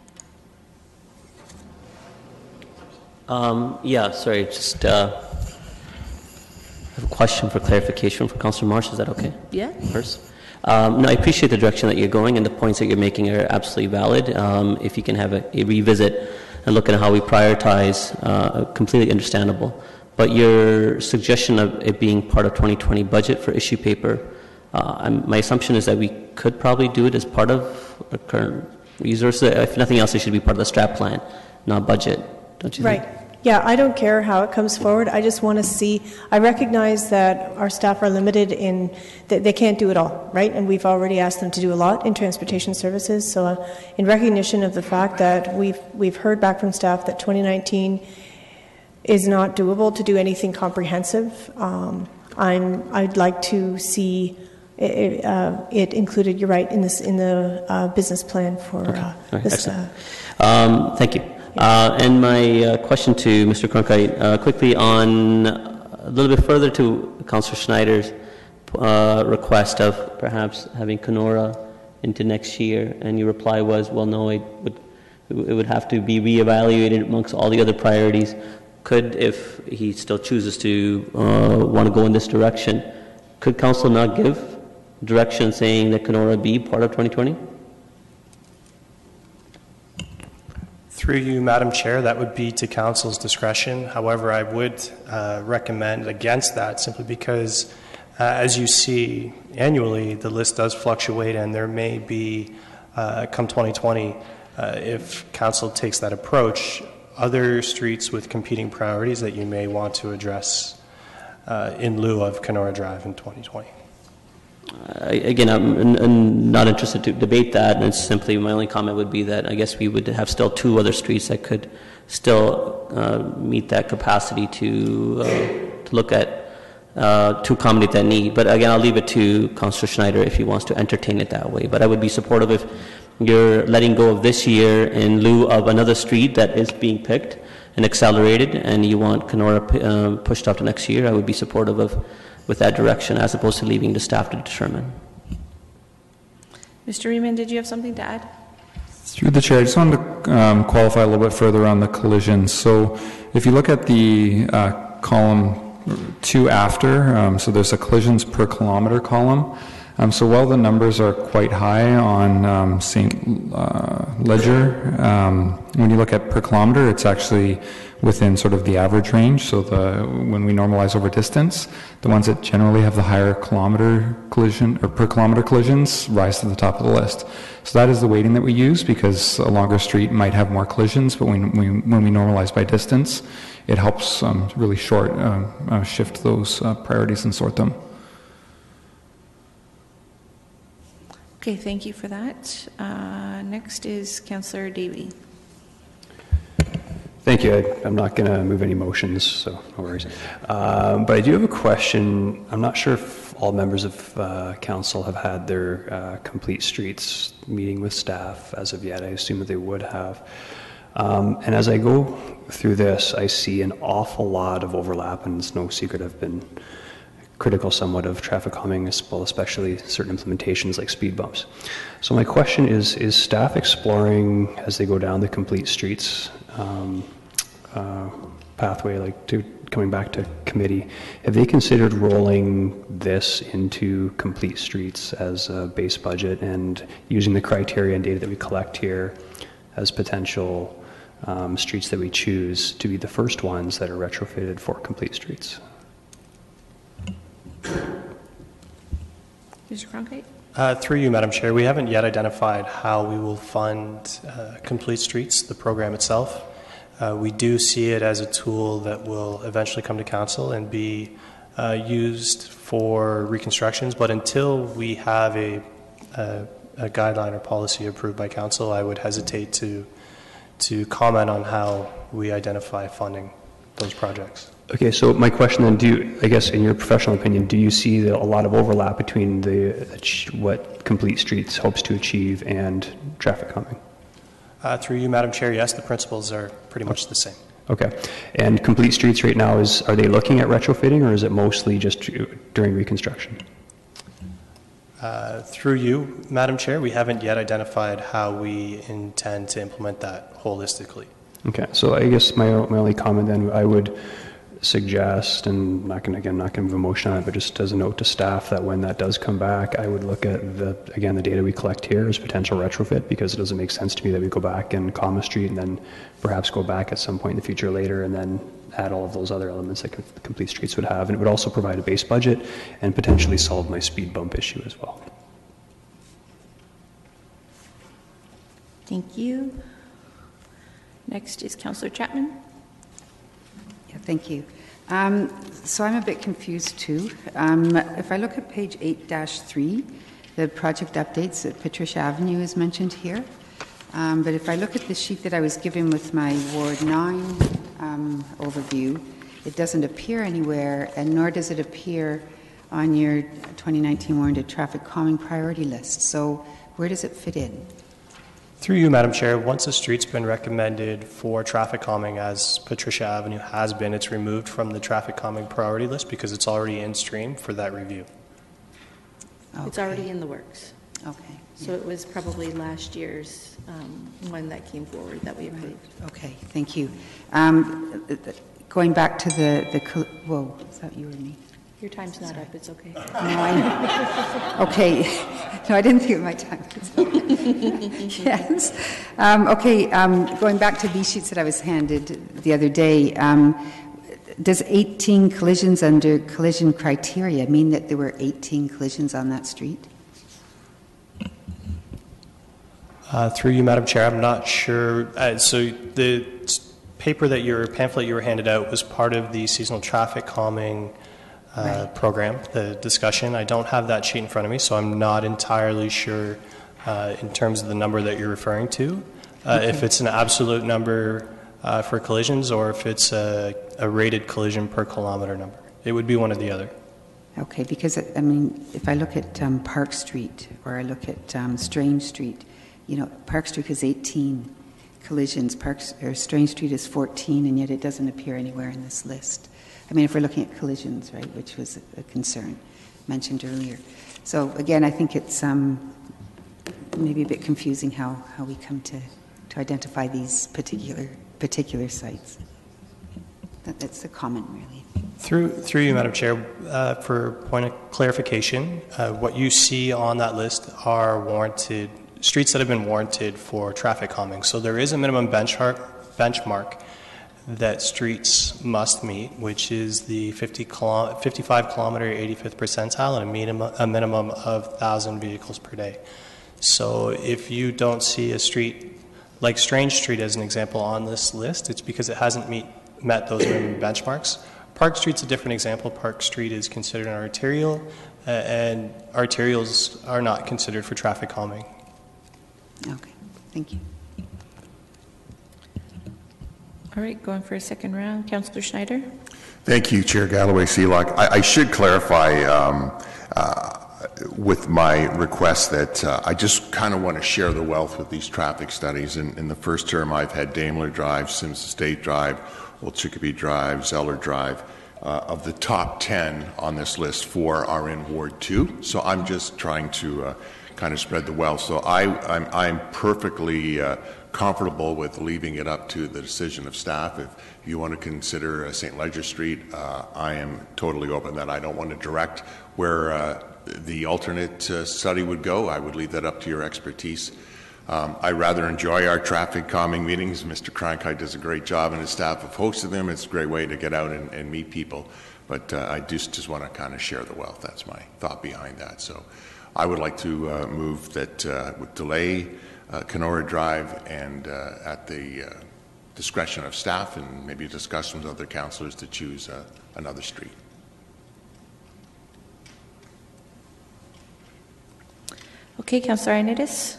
Yeah, sorry, just I have a question for clarification for Councillor Marsh. Is that okay?
Yeah.
First. No, I appreciate the direction that you're going, and the points that you're making are absolutely valid. If you can have a revisit and look at how we prioritize, completely understandable. But your suggestion of it being part of 2020 budget for issue paper, my assumption is that we could probably do it as part of our current resources. If nothing else, it should be part of the strat plan, not budget, don't you think?
Right. Yeah, I don't care how it comes forward. I just want to see, I recognize that our staff are limited in, that they can't do it all, right? And we've already asked them to do a lot in transportation services. So in recognition of the fact that we've heard back from staff that 2019 is not doable to do anything comprehensive, I'd like to see it included, you're right, in the business plan for this.
Thank you. And my question to Mr. Cronkite, quickly on a little bit further to Councillor Schneider's request of perhaps having Kenora into next year, and your reply was, well, no, it would have to be reevaluated amongst all the other priorities. Could, if he still chooses to want to go in this direction, could Council not give direction saying that Kenora be part of 2020?
Through you, Madam Chair, that would be to Council's discretion. However, I would recommend against that simply because, as you see annually, the list does fluctuate, and there may be, come 2020, if Council takes that approach, other streets with competing priorities that you may want to address. in lieu of Kenora Drive in 2020.
Again, I'm not interested to debate that, and it's simply my only comment would be that I guess we would have still 2 other streets that could still meet that capacity to look at, to accommodate that need. But again, I'll leave it to Councillor Schneider if he wants to entertain it that way. But I would be supportive if you're letting go of this year in lieu of another street that is being picked and accelerated, and you want Kenora pushed off to next year. I would be supportive of with that direction, as opposed to leaving the staff to determine.
Mr. Riemann, did you have something to add?
Through the chair, I just wanted to qualify a little bit further on the collisions. So if you look at the column 2 after, so there's a collisions per kilometer column. So while the numbers are quite high on St. Ledger, when you look at per kilometer, it's actually within sort of the average range. So when we normalize over distance, the ones that generally have the higher kilometer collision or per kilometer collisions rise to the top of the list. So that is the weighting that we use, because a longer street might have more collisions, but when we normalize by distance, it helps really shift those priorities and sort them.
Okay, thank you for that. Next is Councillor Davey.
Thank you. I'm not going to move any motions, so no worries. But I do have a question. I'm not sure if all members of council have had their Complete Streets meeting with staff as of yet. I assume that they would have. And as I go through this, I see an awful lot of overlap, and it's no secret I've been critical somewhat of traffic calming, especially certain implementations like speed bumps. So my question is staff exploring, as they go down the Complete Streets pathway, like coming back to committee, have they considered rolling this into Complete Streets as a base budget and using the criteria and data that we collect here as potential streets that we choose to be the first ones that are retrofitted for Complete Streets?
Mr. Cronkite?
Through you, Madam Chair, we haven't yet identified how we will fund Complete Streets, the program itself. We do see it as a tool that will eventually come to council and be used for reconstructions, but until we have a guideline or policy approved by council, I would hesitate to comment on how we identify funding those projects.
Okay, so my question then, I guess in your professional opinion, do you see a lot of overlap between what Complete Streets hopes to achieve and traffic calming?
Through you, Madam Chair, yes, the principles are pretty much the same.
Okay, and Complete Streets right now, are they looking at retrofitting, or is it mostly just during reconstruction?
Through you, Madam Chair, we haven't yet identified how we intend to implement that holistically.
Okay, so I guess my only comment then, I would suggest, and not going to move a motion on it, but just as a note to staff, that when that does come back, I would look at the data we collect here as potential retrofit, because it doesn't make sense to me that we go back and comma street and then perhaps go back at some point in the future later and then add all of those other elements that Complete Streets would have. And it would also provide a base budget and potentially solve my speed bump issue as well.
Thank you. Next is Councillor Chapman.
Yeah, thank you. So I'm a bit confused too. If I look at page 8-3, the project updates at Patricia Avenue is mentioned here. But if I look at the sheet that I was given with my Ward 9 overview, it doesn't appear anywhere, and nor does it appear on your 2019 warranted traffic calming priority list. So where does it fit in?
Through you, Madam Chair, once a street's been recommended for traffic calming, as Patricia Avenue has been, it's removed from the traffic calming priority list because it's already in stream for that review.
Okay. It's already in the works.
Okay.
So it was probably last year's one that came forward that we approved.
Okay, thank you. Going back to whoa, is that you or me?
Your time's not up, it's okay.
No, okay. No, I didn't think of my time. Yes. Okay, going back to these sheets that I was handed the other day, does 18 collisions under collision criteria mean that there were 18 collisions on that street?
Through you, Madam Chair, I'm not sure. So the pamphlet you were handed out was part of the seasonal traffic calming program, the discussion. I don't have that sheet in front of me, so I'm not entirely sure in terms of the number that you're referring to, if it's an absolute number for collisions or if it's a rated collision per kilometer number. It would be one or the other.
Okay, because, I mean, if I look at Park Street or I look at Strange Street, you know, Park Street is 18 collisions, Strange Street is 14, and yet it doesn't appear anywhere in this list. I mean, if we're looking at collisions, right, which was a concern mentioned earlier. So again, I think it's maybe a bit confusing how we come to identify these particular sites. That's a comment, really.
Through you, Madam Chair, for point of clarification, what you see on that list are warranted streets that have been warranted for traffic calming. So there is a minimum benchmark that streets must meet, which is the 55 kilometer 85th percentile and a minimum of 1,000 vehicles per day. So if you don't see a street like Strange Street as an example on this list, it's because it hasn't met those minimum benchmarks. Park Street's a different example. Park Street is considered an arterial, and arterials are not considered for traffic calming.
Okay, thank you.
All right, going for a second round. Councillor Schneider.
Thank you, Chair Galloway-Seelock. I should clarify with my request that I just kind of want to share the wealth with these traffic studies. In the first term, I've had Daimler Drive, Sims Estate Drive, Old Chicopee Drive, Zeller Drive. Of the top 10 on this list, 4 are in Ward 2. So I'm just trying to kind of spread the wealth. So I'm perfectly comfortable with leaving it up to the decision of staff. If you want to consider St. Ledger Street, I am totally open to that. I don't want to direct where the alternate study would go. I would leave that up to your expertise. I rather enjoy our traffic calming meetings. Mr. Cronkite does a great job and his staff have hosted them. It's a great way to get out and meet people. But I just want to kind of share the wealth. That's my thought behind that. So I would like to move that would delay Kenora Drive and at the discretion of staff and maybe discussion with other councillors to choose another street.
Okay, Councillor Ioannidis.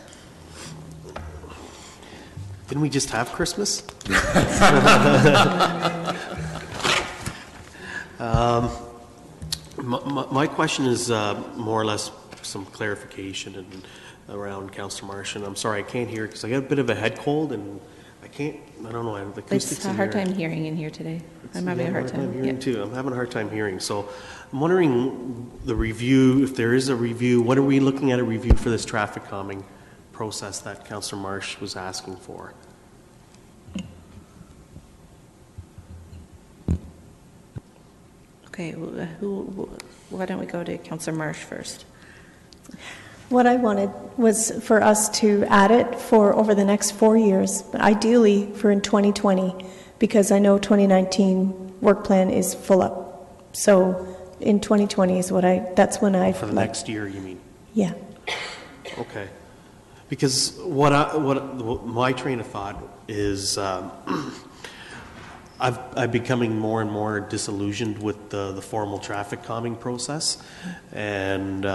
Didn't we just have Christmas? My question is more or less some clarification around Councillor Marsh, and I'm sorry I can't hear because I got a bit of a head cold and I don't know. The acoustics
It's a hard time hearing in here today. I'm having a hard time
hearing too. I'm having a hard time hearing. So I'm wondering the review, if there is a review, what are we looking at a review for this traffic calming process that Councillor Marsh was asking for?
Okay, why don't we go to Councillor Marsh first?
What I wanted was for us to add it for over the next 4 years, but ideally for in 2020, because I know 2019 work plan is full up. So in 2020 is that's when I...
For the next year, you mean?
Yeah.
Okay. Because what my train of thought is I'm becoming more and more disillusioned with the formal traffic calming process. And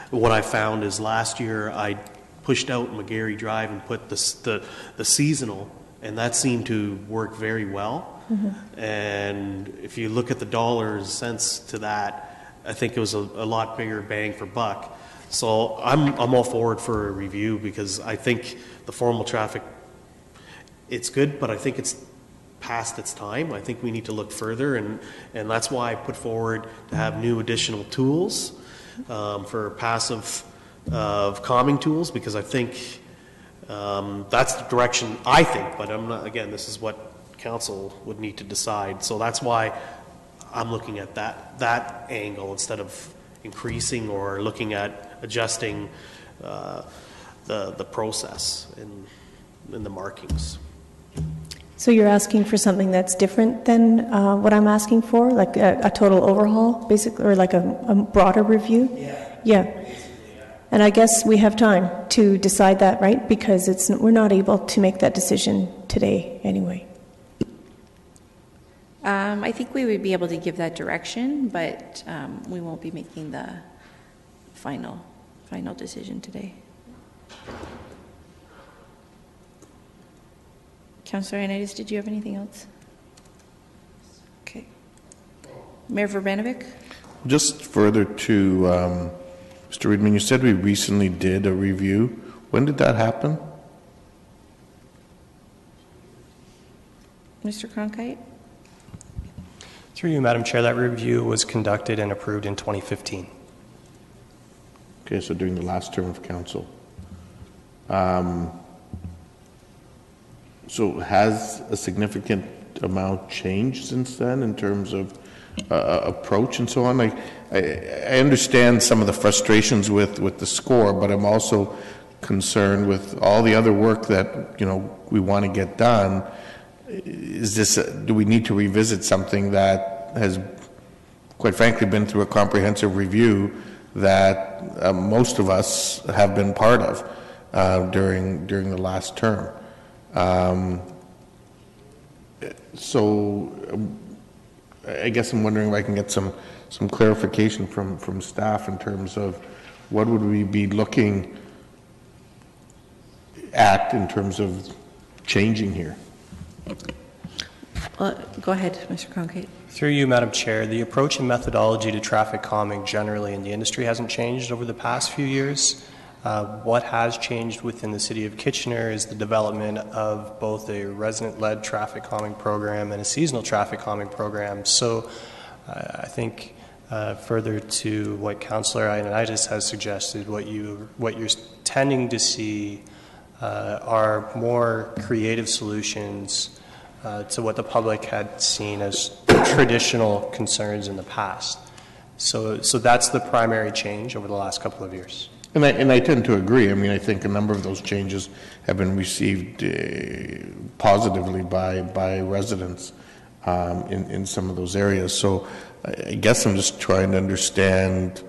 what I found is last year I pushed out McGarry Drive and put the seasonal, and that seemed to work very well. Mm-hmm. And if you look at the dollars, cents to that, I think it was a lot bigger bang for buck. So I'm all forward for a review because I think the formal traffic, it's good, but I think it's past its time. I think we need to look further, and that's why I put forward to have new additional tools for passive calming tools, because I think that's the direction I think, but I'm not, again, this is what council would need to decide. So that's why I'm looking at that angle instead of increasing or looking at adjusting the process in the markings.
So you're asking for something that's different than what I'm asking for, like a total overhaul, basically, or like a broader review? Yeah. And I guess we have time to decide that, right? Because we're not able to make that decision today anyway.
I think we would be able to give that direction, but we won't be making the final decision today. Councillor Ioannidis, did you have anything else? Okay. Mayor Verbanovic?
Just further to Mr. Reedman, you said we recently did a review. When did that happen?
Mr. Cronkite?
Through you, Madam Chair, that review was conducted and approved in 2015.
Okay, so during the last term of council. So has a significant amount changed since then in terms of approach and so on? I understand some of the frustrations with the score, but I'm also concerned with all the other work that we want to get done. Do we need to revisit something that has, quite frankly, been through a comprehensive review that most of us have been part of during the last term? So I guess I'm wondering if I can get some clarification from staff in terms of what would we be looking at in terms of changing here.
Go ahead, Mr. Cronkite.
Through you, Madam Chair, the approach and methodology to traffic calming generally in the industry hasn't changed over the past few years. What has changed within the City of Kitchener is the development of both a resident-led traffic calming program and a seasonal traffic calming program. So I think further to what Councillor Ioannidis has suggested, what you're tending to see are more creative solutions to what the public had seen as traditional concerns in the past. So that's the primary change over the last couple of years.
And I tend to agree. I mean, I think a number of those changes have been received positively by residents in some of those areas. So I guess I'm just trying to understand,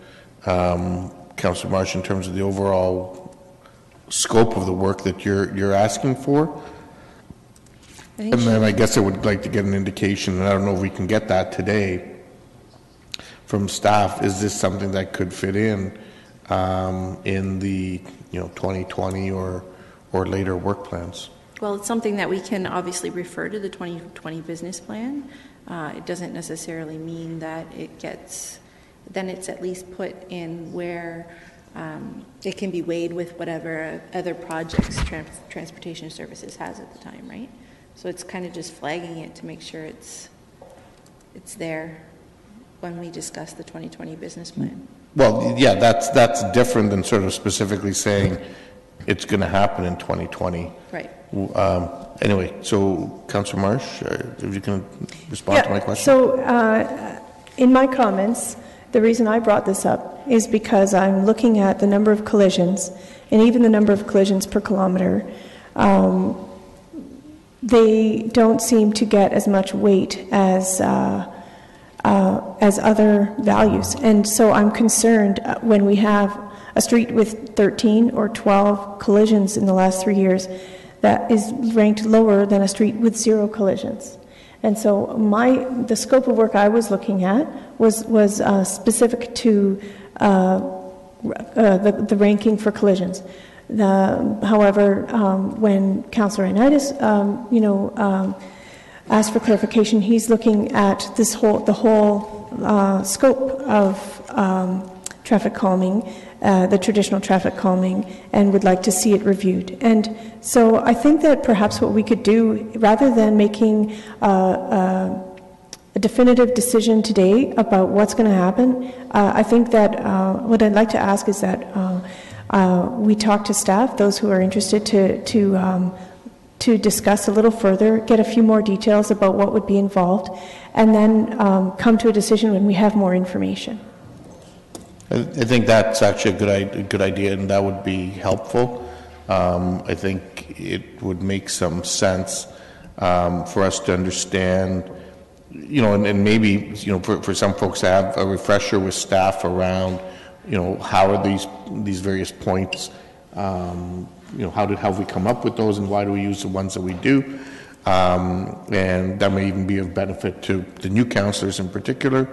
Councillor Marsh, in terms of the overall scope of the work that you're asking for. And then I guess I would like to get an indication, and I don't know if we can get that today from staff. Is this something that could fit in the 2020 or later work plans?
Well, it's something that we can obviously refer to the 2020 business plan. It doesn't necessarily mean that then it's at least put in where it can be weighed with whatever other projects Transportation Services has at the time, right? So it's kind of just flagging it to make sure it's there when we discuss the 2020 business plan.
Well, yeah, that's different than sort of specifically saying it's going to happen in 2020.
Right.
Anyway, so Councillor Marsh, if you can respond to my question.
So in my comments, the reason I brought this up is because I'm looking at the number of collisions and even the number of collisions per kilometer. They don't seem to get as much weight as other values. And so I'm concerned when we have a street with 13 or 12 collisions in the last 3 years that is ranked lower than a street with 0 collisions. And so the scope of work I was looking at was specific to the ranking for collisions. However, when Councillor Ioannidis, asked for clarification, he's looking at the whole scope of traffic calming, the traditional traffic calming, and would like to see it reviewed. And so I think that perhaps what we could do, rather than making a definitive decision today about what's going to happen, I think that what I'd like to ask is that we talk to staff, those who are interested, to discuss a little further, get a few more details about what would be involved, and then come to a decision when we have more information.
I think that's actually a good idea, and that would be helpful. I think it would make some sense for us to understand, and maybe, for some folks to have a refresher with staff around, how are these various points, how have we come up with those, and why do we use the ones that we do? And that may even be of benefit to the new councillors in particular,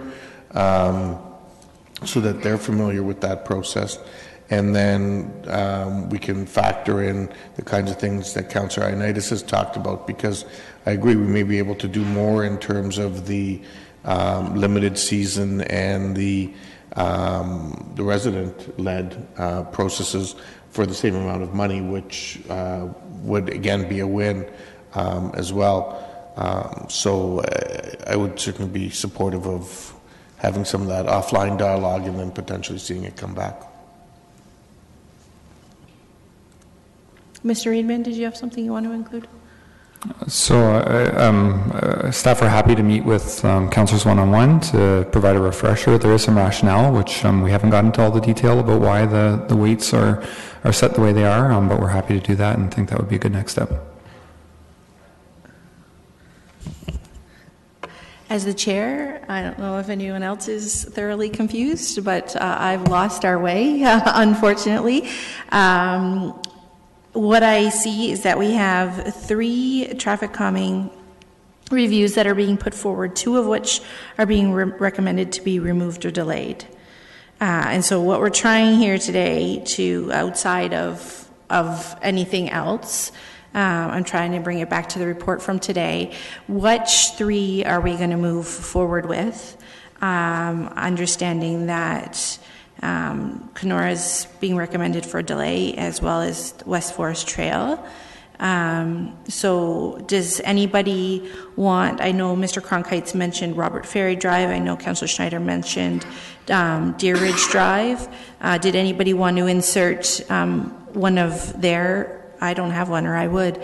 so that they're familiar with that process. And then we can factor in the kinds of things that Councillor Ioannidis has talked about, because I agree we may be able to do more in terms of the limited season and the resident-led processes for the same amount of money, which would again be a win as well. So I would certainly be supportive of having some of that offline dialogue and then potentially seeing it come back.
Mr. Reedman, did you have something you want to include?
So staff are happy to meet with councillors one-on-one to provide a refresher. There is some rationale, which we haven't gotten into all the detail about why the weights are set the way they are, but we're happy to do that and think that would be a good next step.
As the chair, I don't know if anyone else is thoroughly confused, but I've lost our way, unfortunately. What I see is that we have 3 traffic calming reviews that are being put forward, 2 of which are being recommended to be removed or delayed. And so what we're trying here today to, outside of anything else, I'm trying to bring it back to the report from today. Which 3 are we going to move forward with? Understanding that Kenora is being recommended for delay, as well as West Forest Trail. So does anybody want, I know Mr. Cronkite's mentioned Robert Ferry Drive, I know Councillor Schneider mentioned Deer Ridge Drive. Did anybody want to insert one of their, I don't have one, or I would,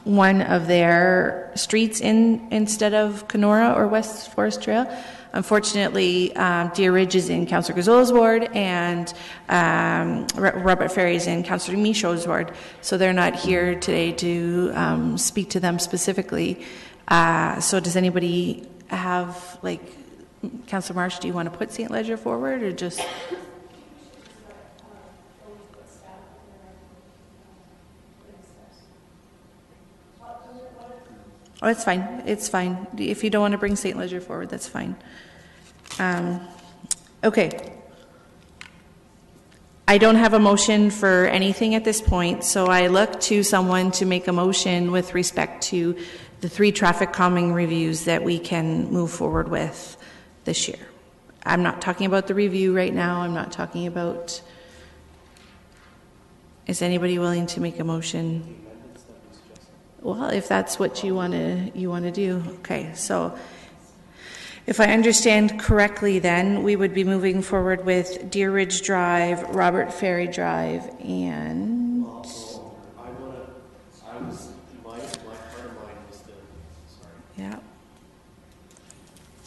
one of their streets instead of Kenora or West Forest Trail? Unfortunately, Deer Ridge is in Councillor Gazzola's ward, and Robert Ferry is in Councillor Michaud's ward, so they're not here today to speak to them specifically. So does anybody have, like, Councillor Marsh, do you want to put St. Leger forward, or just... Oh, it's fine. It's fine. If you don't want to bring St. Leger forward, that's fine. Okay. I don't have a motion for anything at this point, so I look to someone to make a motion with respect to the 3 traffic calming reviews that we can move forward with this year. I'm not talking about the review right now. I'm not talking about... Is anybody willing to make a motion? Well, if that's what you want to do. Okay, so if I understand correctly, then we would be moving forward with Deer Ridge Drive, Robert Ferry Drive, and...
My part of mine was the,
Yeah.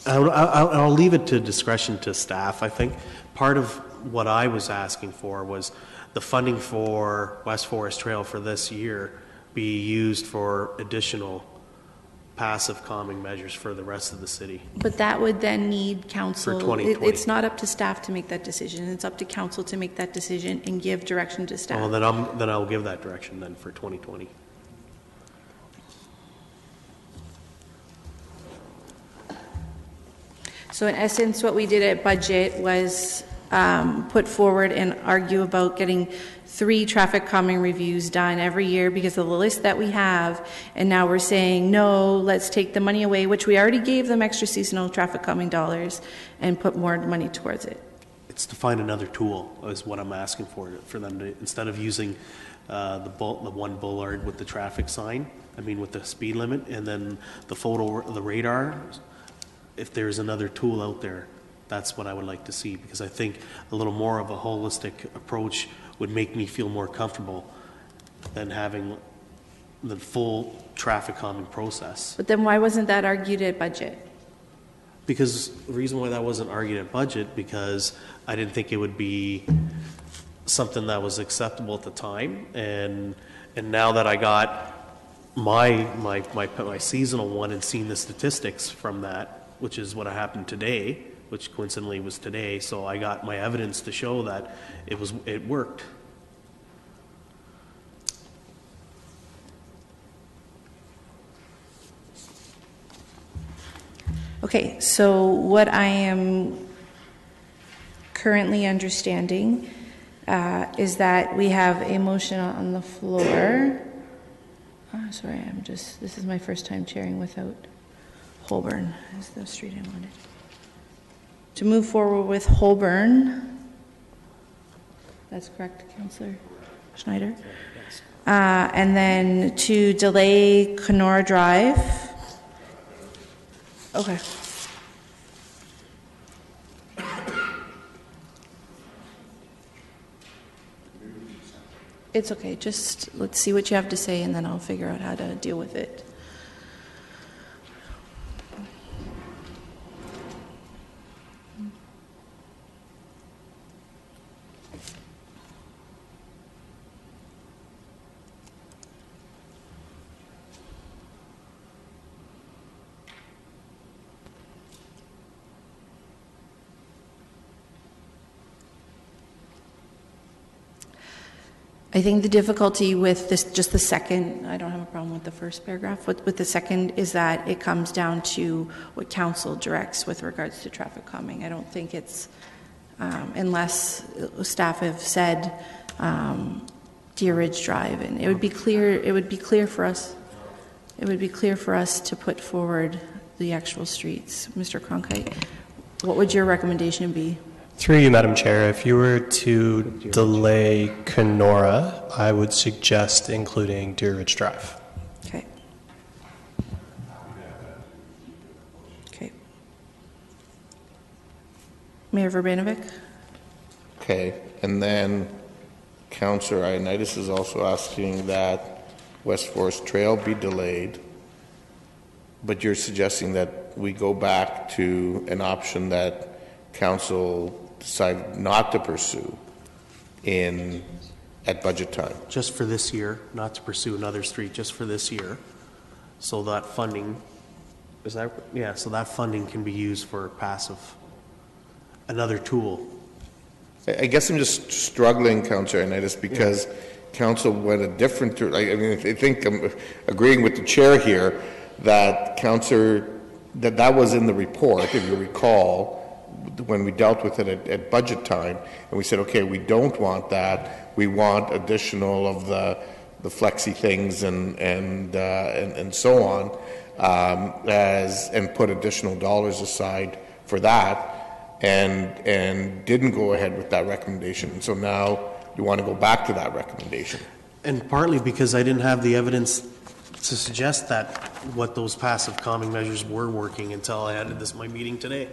I'll leave it to discretion to staff. I think part of what I was asking for was the funding for West Forest Trail for this year be used for additional passive calming measures for the rest of the city.
But that would then need council.
For 2020.
It's not up to staff to make that decision. It's up to council to make that decision and give direction to staff.
Well, then I'll give that direction then for 2020.
So in essence, what we did at budget was put forward and argue about getting 3 traffic calming reviews done every year because of the list that we have, and now we're saying, no, let's take the money away, which we already gave them extra seasonal traffic calming dollars, and put more money towards it.
It's to find another tool is what I'm asking for them to, instead of using the one bollard with the traffic sign, with the speed limit, and then the radar, if there's another tool out there, that's what I would like to see, because I think a little more of a holistic approach would make me feel more comfortable than having the full traffic calming process.
But then why wasn't that argued at budget?
Because the reason why that wasn't argued at budget, because I didn't think it would be something that was acceptable at the time, and now that I got my seasonal one and seen the statistics from that, which is what happened today, which coincidentally was today, so I got my evidence to show that it worked.
Okay, so what I am currently understanding is that we have a motion on the floor. Sorry, this is my first time chairing without Holborn as the street I wanted. To move forward with Holborn. That's correct, Councillor Schneider. And then to delay Kenora Drive. Okay. It's okay, just let's see what you have to say and then I'll figure out how to deal with it. I think the difficulty with this, just the second, I don't have a problem with the first paragraph, with the second is that it comes down to what council directs with regards to traffic calming. I don't think it's, unless staff have said Deer Ridge Drive, and it would be clear for us to put forward the actual streets. Mr. Cronkite, what would your recommendation be?
Through you, Madam Chair, if you were to delay Kenora, I would suggest including Deer Ridge Drive.
Okay. Okay. Mayor Verbanovic?
Okay, and then Councillor Ioannidis is also asking that West Forest Trail be delayed, but you're suggesting that we go back to an option that Council decided not to pursue at budget time.
Just for this year, not to pursue another street, just for this year. So that funding, so that funding can be used for passive, another tool.
I guess I'm just struggling, Councillor Ioannidis, because Council went a different, I think I'm agreeing with the chair here that that was in the report, if you recall, when we dealt with it at budget time, and we said, okay, we don't want that. We want additional of the flexi things and so on, and put additional dollars aside for that, and didn't go ahead with that recommendation. And so now you want to go back to that recommendation.
And partly because I didn't have the evidence to suggest that what those passive calming measures were working until I had my meeting today.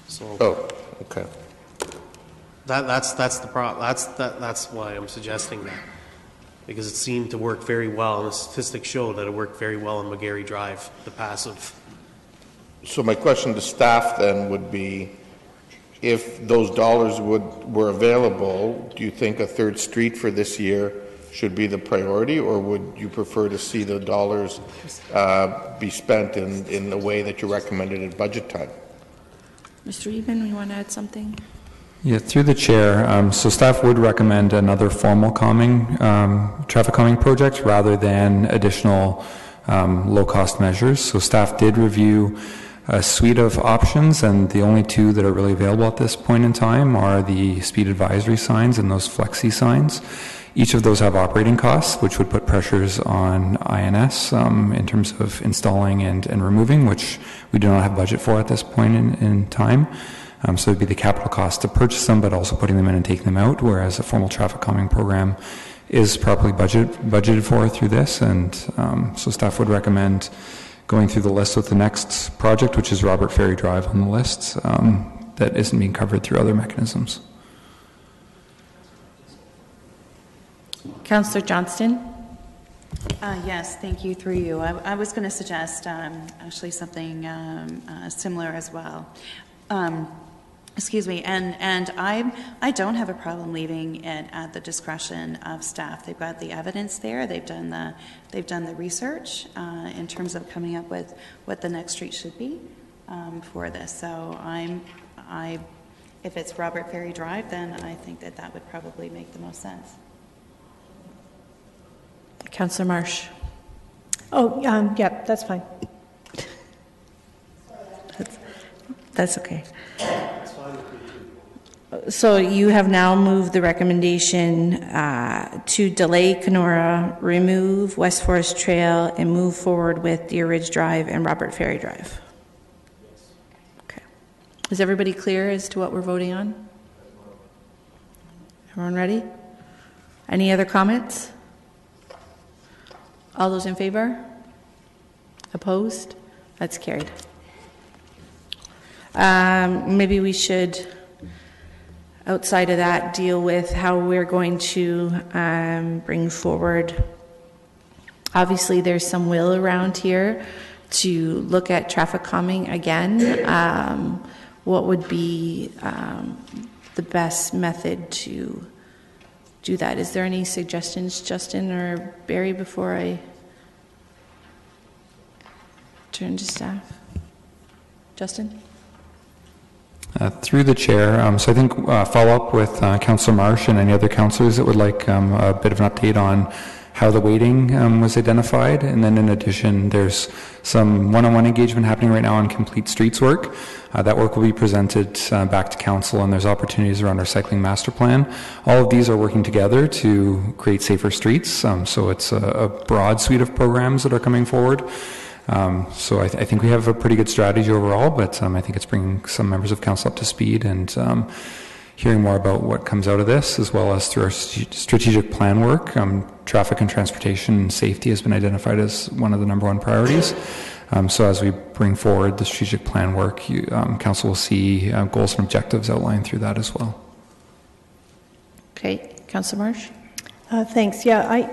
So,
okay.
That's the problem. That's why I'm suggesting that, because it seemed to work very well, and the statistics show that it worked very well on McGarry Drive, the passive.
So my question to staff then would be, if those dollars were available, do you think a third street for this year should be the priority, or would you prefer to see the dollars be spent in the way that you recommended at budget time?
Mr. Even, you want to add something?
Yeah, through the chair. So staff would recommend another formal traffic calming project rather than additional low-cost measures. So staff did review a suite of options, and the only two that are really available at this point in time are the speed advisory signs and those flexi signs. Each of those have operating costs, which would put pressures on INS in terms of installing and removing, which we do not have budget for at this point in time. So it would be the capital cost to purchase them, but also putting them in and taking them out, whereas a formal traffic calming program is properly budgeted for through this. And so staff would recommend going through the list with the next project, which is Robert Ferry Drive on the list, that isn't being covered through other mechanisms.
Councillor Johnston?
Yes, thank you, through you. I was going to suggest actually something similar as well. Excuse me, and I don't have a problem leaving it at the discretion of staff. They've got the evidence there. They've done the research in terms of coming up with what the next street should be for this. So if it's Robert Ferry Drive, then I think that would probably make the most sense.
Councillor Marsh. Oh, yeah, that's fine.
That's okay. So you have now moved the recommendation to delay Kenora, remove West Forest Trail, and move forward with Deer Ridge Drive and Robert Ferry Drive. Okay. Is everybody clear as to what we're voting on? Everyone ready? Any other comments? All those in favor? Opposed? That's carried. Maybe we should, outside of that, deal with how we're going to bring forward. Obviously, there's some will around here to look at traffic calming again. What would be the best method to do that? Is there any suggestions, Justin or Barry, before I turn to staff? Justin?
Through the chair, so I think follow up with Councillor Marsh and any other councillors that would like a bit of an update on how the weighting was identified. And then in addition, there's some one-on-one engagement happening right now on complete streets work. That work will be presented back to council, and there's opportunities around our cycling master plan. All of these are working together to create safer streets. So it's a broad suite of programs that are coming forward. So I think we have a pretty good strategy overall, but I think it's bringing some members of council up to speed and hearing more about what comes out of this, as well as through our strategic plan work. Traffic and transportation and safety has been identified as one of the #1 priorities. So as we bring forward the strategic plan work, council will see goals and objectives outlined through that as well.
Okay, Councillor Marsh?
Thanks. Yeah, I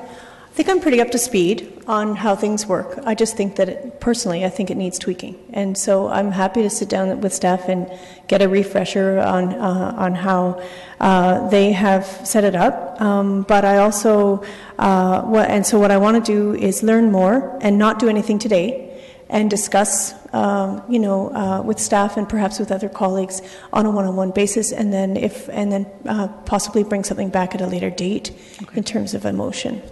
think I'm pretty up to speed on how things work. I just think that, personally, I think it needs tweaking. And so I'm happy to sit down with staff and get a refresher on how they have set it up. But I also, what I want to do is learn more and not do anything today and discuss, with staff and perhaps with other colleagues on a one-on-one basis, and then possibly bring something back at a later date in terms of a motion.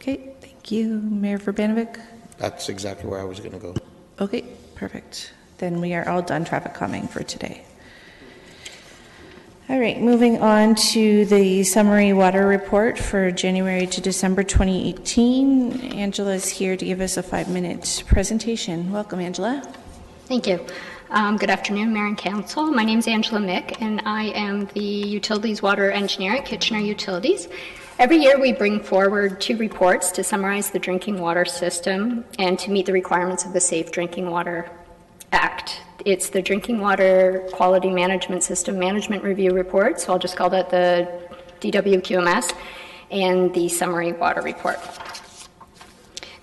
Okay, thank you. Mayor Verbanovic?
That's exactly where I was going to go.
Okay, perfect. Then we are all done traffic calming for today. All right, moving on to the summary water report for January to December 2018. Angela is here to give us a 5-minute presentation. Welcome, Angela.
Thank you. Good afternoon, Mayor and Council. My name is Angela Mick, and I am the Utilities Water Engineer at Kitchener Utilities. Every year we bring forward 2 reports to summarize the drinking water system and to meet the requirements of the Safe Drinking Water Act. It's the Drinking Water Quality Management System Management Review Report, so I'll just call that the DWQMS, and the Summary Water Report.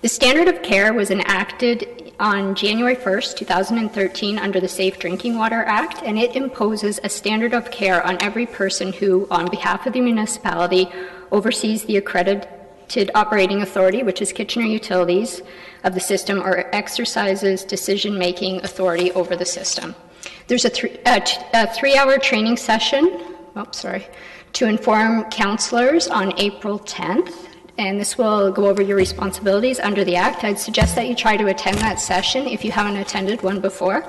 The standard of care was enacted on January 1st, 2013 under the Safe Drinking Water Act, and it imposes a standard of care on every person who, on behalf of the municipality, oversees the accredited operating authority, which is Kitchener Utilities, of the system, or exercises decision-making authority over the system. There's a 3-hour training session, to inform councillors on April 10th, and this will go over your responsibilities under the Act. I'd suggest that you try to attend that session if you haven't attended one before.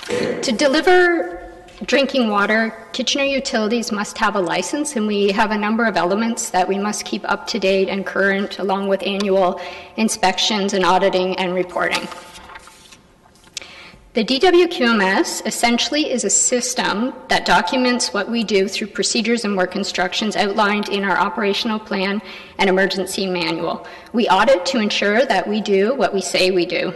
To deliver drinking water, Kitchener Utilities must have a license, and we have a number of elements that we must keep up to date and current, along with annual inspections and auditing and reporting. The DWQMS essentially is a system that documents what we do through procedures and work instructions outlined in our operational plan and emergency manual. We audit to ensure that we do what we say we do.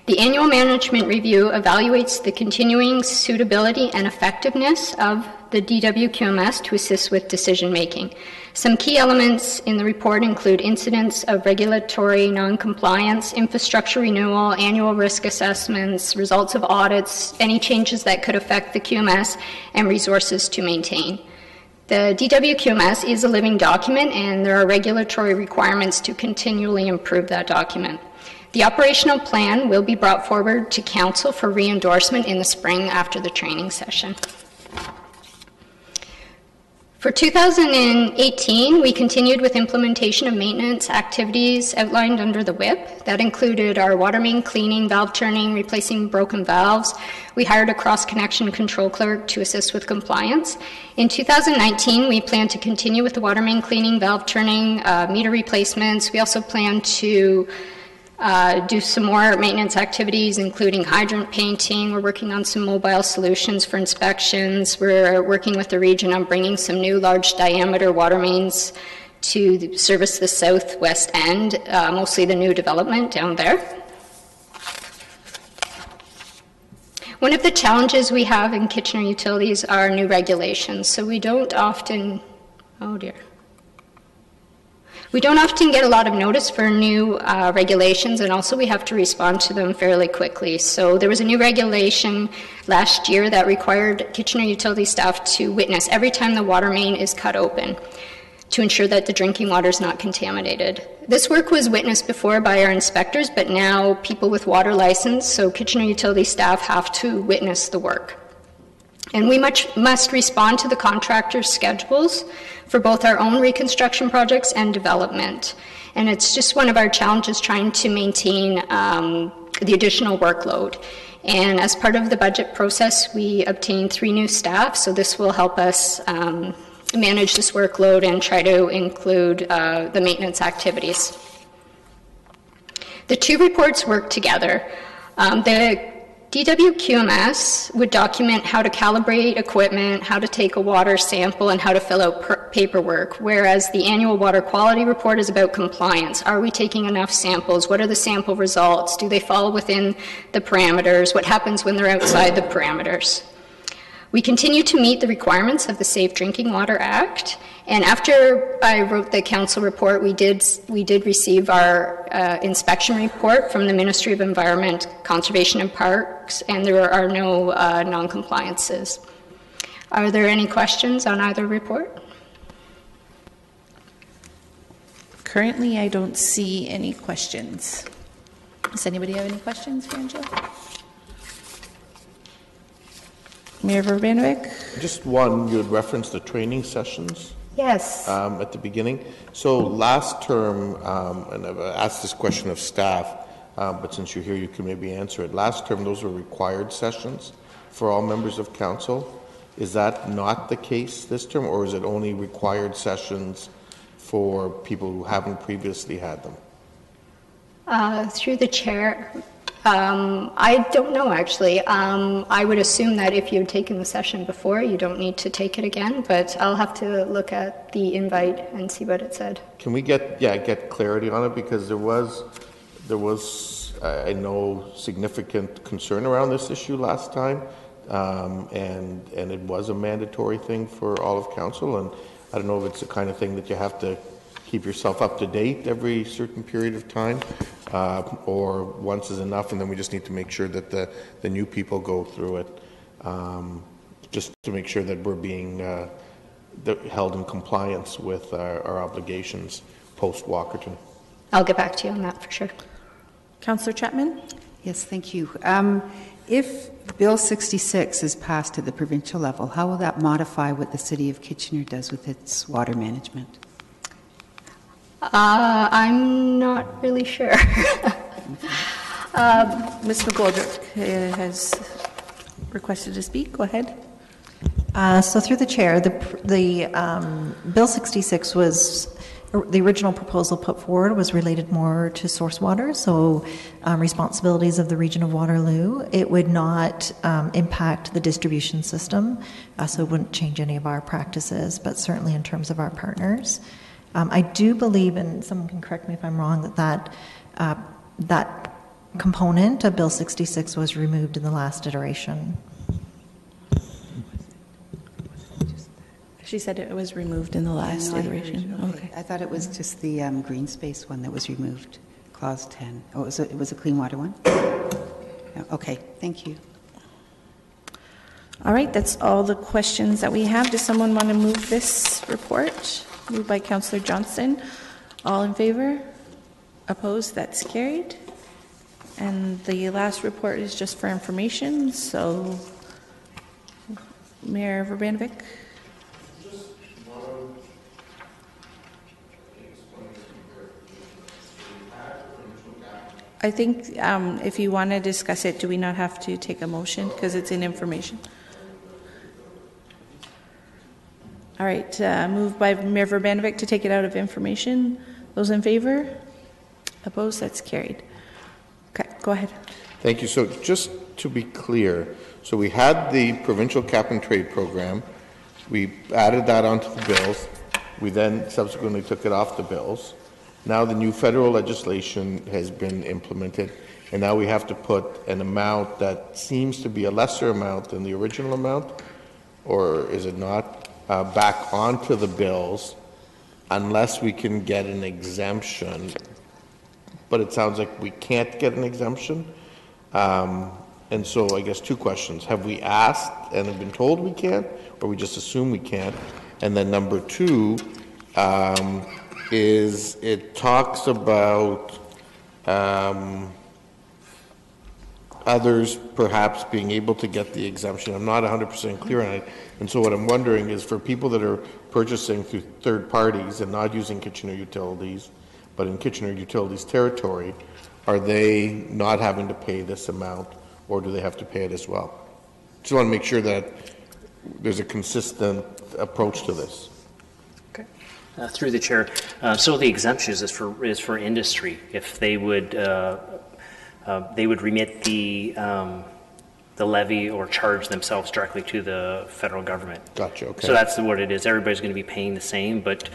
The annual management review evaluates the continuing suitability and effectiveness of the DWQMS to assist with decision making. Some key elements in the report include incidents of regulatory non-compliance, infrastructure renewal, annual risk assessments, results of audits, any changes that could affect the QMS, and resources to maintain. The DWQMS is a living document, and there are regulatory requirements to continually improve that document. The operational plan will be brought forward to Council for re-endorsement in the spring after the training session. For 2018, we continued with implementation of maintenance activities outlined under the WIP. That included our water main cleaning, valve turning, replacing broken valves. We hired a cross-connection control clerk to assist with compliance. In 2019, we plan to continue with the water main cleaning, valve turning, meter replacements. We also plan to do some more maintenance activities, including hydrant painting. We're working on some mobile solutions for inspections. We're working with the region on bringing some new large diameter water mains to service the southwest end, mostly the new development down there. One of the challenges we have in Kitchener Utilities are new regulations. So we don't often, we don't often get a lot of notice for new regulations, and also we have to respond to them fairly quickly. So there was a new regulation last year that required Kitchener utility staff to witness every time the water main is cut open to ensure that the drinking water is not contaminated. This work was witnessed before by our inspectors, but now people with water license, so Kitchener utility staff, have to witness the work. And we must respond to the contractor's schedules for both our own reconstruction projects and development. And it's just one of our challenges trying to maintain the additional workload. And as part of the budget process, we obtained 3 new staff, so this will help us manage this workload and try to include the maintenance activities. The 2 reports work together. The DWQMS would document how to calibrate equipment, how to take a water sample, and how to fill out paperwork, whereas the annual water quality report is about compliance. Are we taking enough samples? What are the sample results? Do they fall within the parameters? What happens when they're outside the parameters? We continue to meet the requirements of the Safe Drinking Water Act, and after I wrote the council report, we did receive our inspection report from the Ministry of Environment, Conservation and Parks, and there are no non-compliances. Are there any questions on either report?
Currently, I don't see any questions. Does anybody have any questions for Angela? Mayor Verbanovic?
Just one, you had referenced the training sessions.
Yes.
At the beginning. So last term, and I've asked this question of staff, but since you're here, you can maybe answer it. Last term, those were required sessions for all members of council. Is that not the case this term, or is it only required sessions for people who haven't previously had them?
Through the chair, I don't know, actually. I would assume that if you've taken the session before, you don't need to take it again, but I'll have to look at the invite and see what it said.
Can we get clarity on it? Because there was I know, significant concern around this issue last time, and it was a mandatory thing for all of council, and I don't know if it's the kind of thing that you have to keep yourself up to date every certain period of time, or once is enough, and then we just need to make sure that the new people go through it, just to make sure that we're being held in compliance with our obligations post-Walkerton.
I'll get back to you on that for sure.
Councillor Chapman?
Yes, thank you. If Bill 66 is passed at the provincial level, how will that modify what the City of Kitchener does with its water management?
I'm not really sure.
Ms. McGoldrick has requested to speak. Go ahead.
So through the chair, the Bill 66 was, the original proposal put forward was related more to source water, so responsibilities of the region of Waterloo. It would not impact the distribution system, so it wouldn't change any of our practices, but certainly in terms of our partners. I do believe, and someone can correct me if I'm wrong, that component of Bill 66 was removed in the last iteration.
She said it was removed in the last iteration.
Okay. I thought it was just the green space one that was removed, clause 10. Oh, it was a clean water one? Okay, thank you.
All right, that's all the questions that we have. Does someone want to move this report? Moved by Councillor Johnston. All in favor? Opposed? That's carried. And the last report is just for information, so Mayor Verbanovic.
Just one
I think if you want to discuss it, do we not have to take a motion because it's in information? All right, moved by Mayor Urbanovic to take it out of information. Those in favor? Opposed? That's carried. Okay, go ahead.
Thank you. So just to be clear, so we had the provincial cap and trade program. We added that onto the bills. We then subsequently took it off the bills. Now the new federal legislation has been implemented, and now we have to put an amount that seems to be a lesser amount than the original amount, or is it not, back onto the bills unless we can get an exemption. But it sounds like we can't get an exemption. And so I guess two questions. Have we asked and have been told we can't, or we just assume we can't? And then number two, is it talks about others perhaps being able to get the exemption. I'm not 100% clear on it. And so what I'm wondering is for people that are purchasing through third parties and not using Kitchener Utilities, but in Kitchener Utilities territory, are they not having to pay this amount, or do they have to pay it as well? Just want to make sure that there's a consistent approach to this.
Through the chair, so the exemptions is for industry. If they would remit the levy or charge themselves directly to the federal government.
Gotcha. Okay.
So that's what it is. Everybody's going to be paying the same, but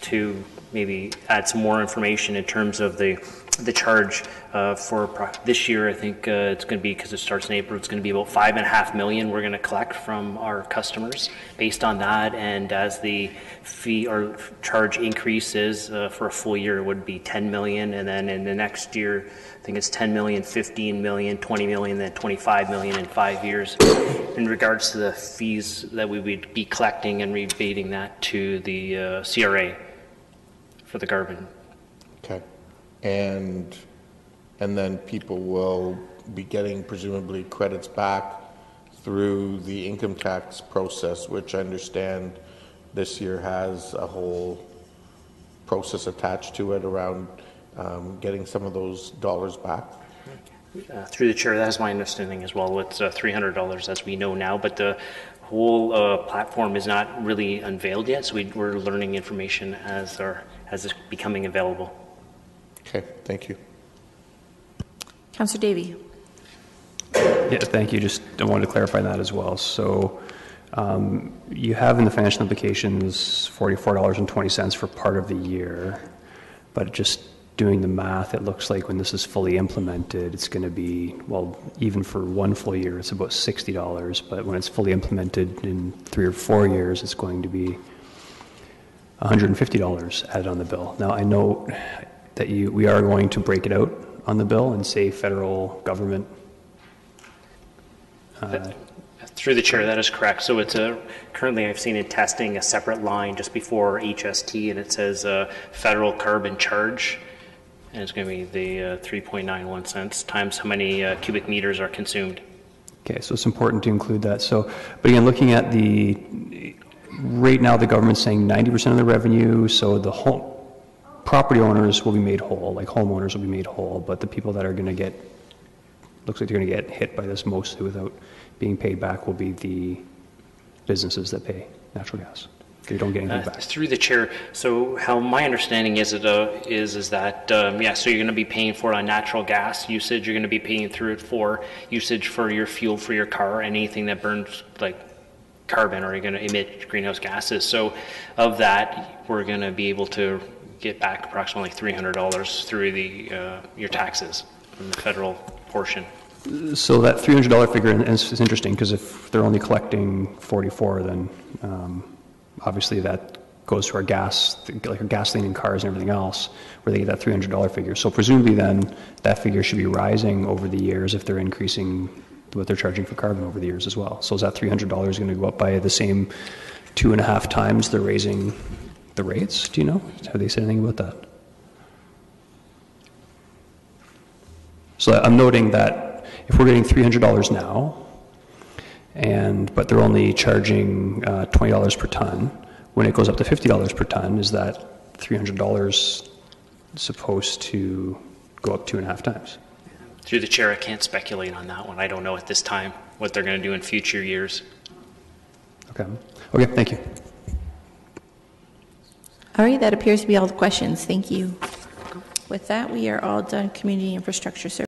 to maybe add some more information in terms of the charge for this year, I think it's going to be, because it starts in April, it's going to be about $5.5 million we're going to collect from our customers based on that. And as the fee or charge increases for a full year, it would be $10 million. And then in the next year, I think it's $10 million, $15 million, $20 million, then $25 million in 5 years. In regards to the fees that we would be collecting and rebating that to the CRA for the carbon.
Okay. And then people will be getting presumably credits back through the income tax process, which I understand this year has a whole process attached to it around getting some of those dollars back.
Through the chair, that is my understanding as well. It's $300 as we know now, but the whole platform is not really unveiled yet, so we're learning information as it's becoming available.
Okay, thank you.
Councillor Davey.
Yeah, thank you. Just I wanted to clarify that as well. So you have in the financial implications $44.20 for part of the year, but just doing the math, it looks like when this is fully implemented, it's going to be, well, even for one full year, it's about $60, but when it's fully implemented in 3 or 4 years, it's going to be $150 added on the bill. Now, I know that we are going to break it out on the bill and say federal government.
Through the chair, that is correct. So it's currently I've seen in testing a separate line just before HST, and it says federal carbon charge, and it's going to be the 3.91 cents times how many cubic meters are consumed.
Okay, so it's important to include that. So, but again, looking at right now the government's saying 90% of the revenue, so the whole property owners will be made whole, like homeowners will be made whole, but the people that are going to get, looks like they're going to get hit by this mostly without being paid back will be the businesses that pay natural gas. They don't get anything back.
Through the chair, so how my understanding is that yeah, so you're going to be paying for it on natural gas usage. You're going to be paying through it for usage for your fuel for your car, anything that burns like carbon or you're going to emit greenhouse gases. So of that, we're going to be able to get back approximately $300 through your taxes from the federal portion.
So that $300 figure is interesting because if they're only collecting 44, then obviously that goes to our gas, like our gasoline in cars and everything else, where they get that $300 figure. So presumably then that figure should be rising over the years if they're increasing what they're charging for carbon over the years as well. So is that $300 going to go up by the same 2.5 times they're raising the rates? Do you know? Have they said anything about that? So I'm noting that if we're getting $300 now, but they're only charging $20 per ton, when it goes up to $50 per ton, is that $300 supposed to go up 2.5 times?
Through the chair, I can't speculate on that one. I don't know at this time what they're going to do in future years.
Okay. Okay, thank you.
All right, that appears to be all the questions. Thank you. With that, we are all done community infrastructure services.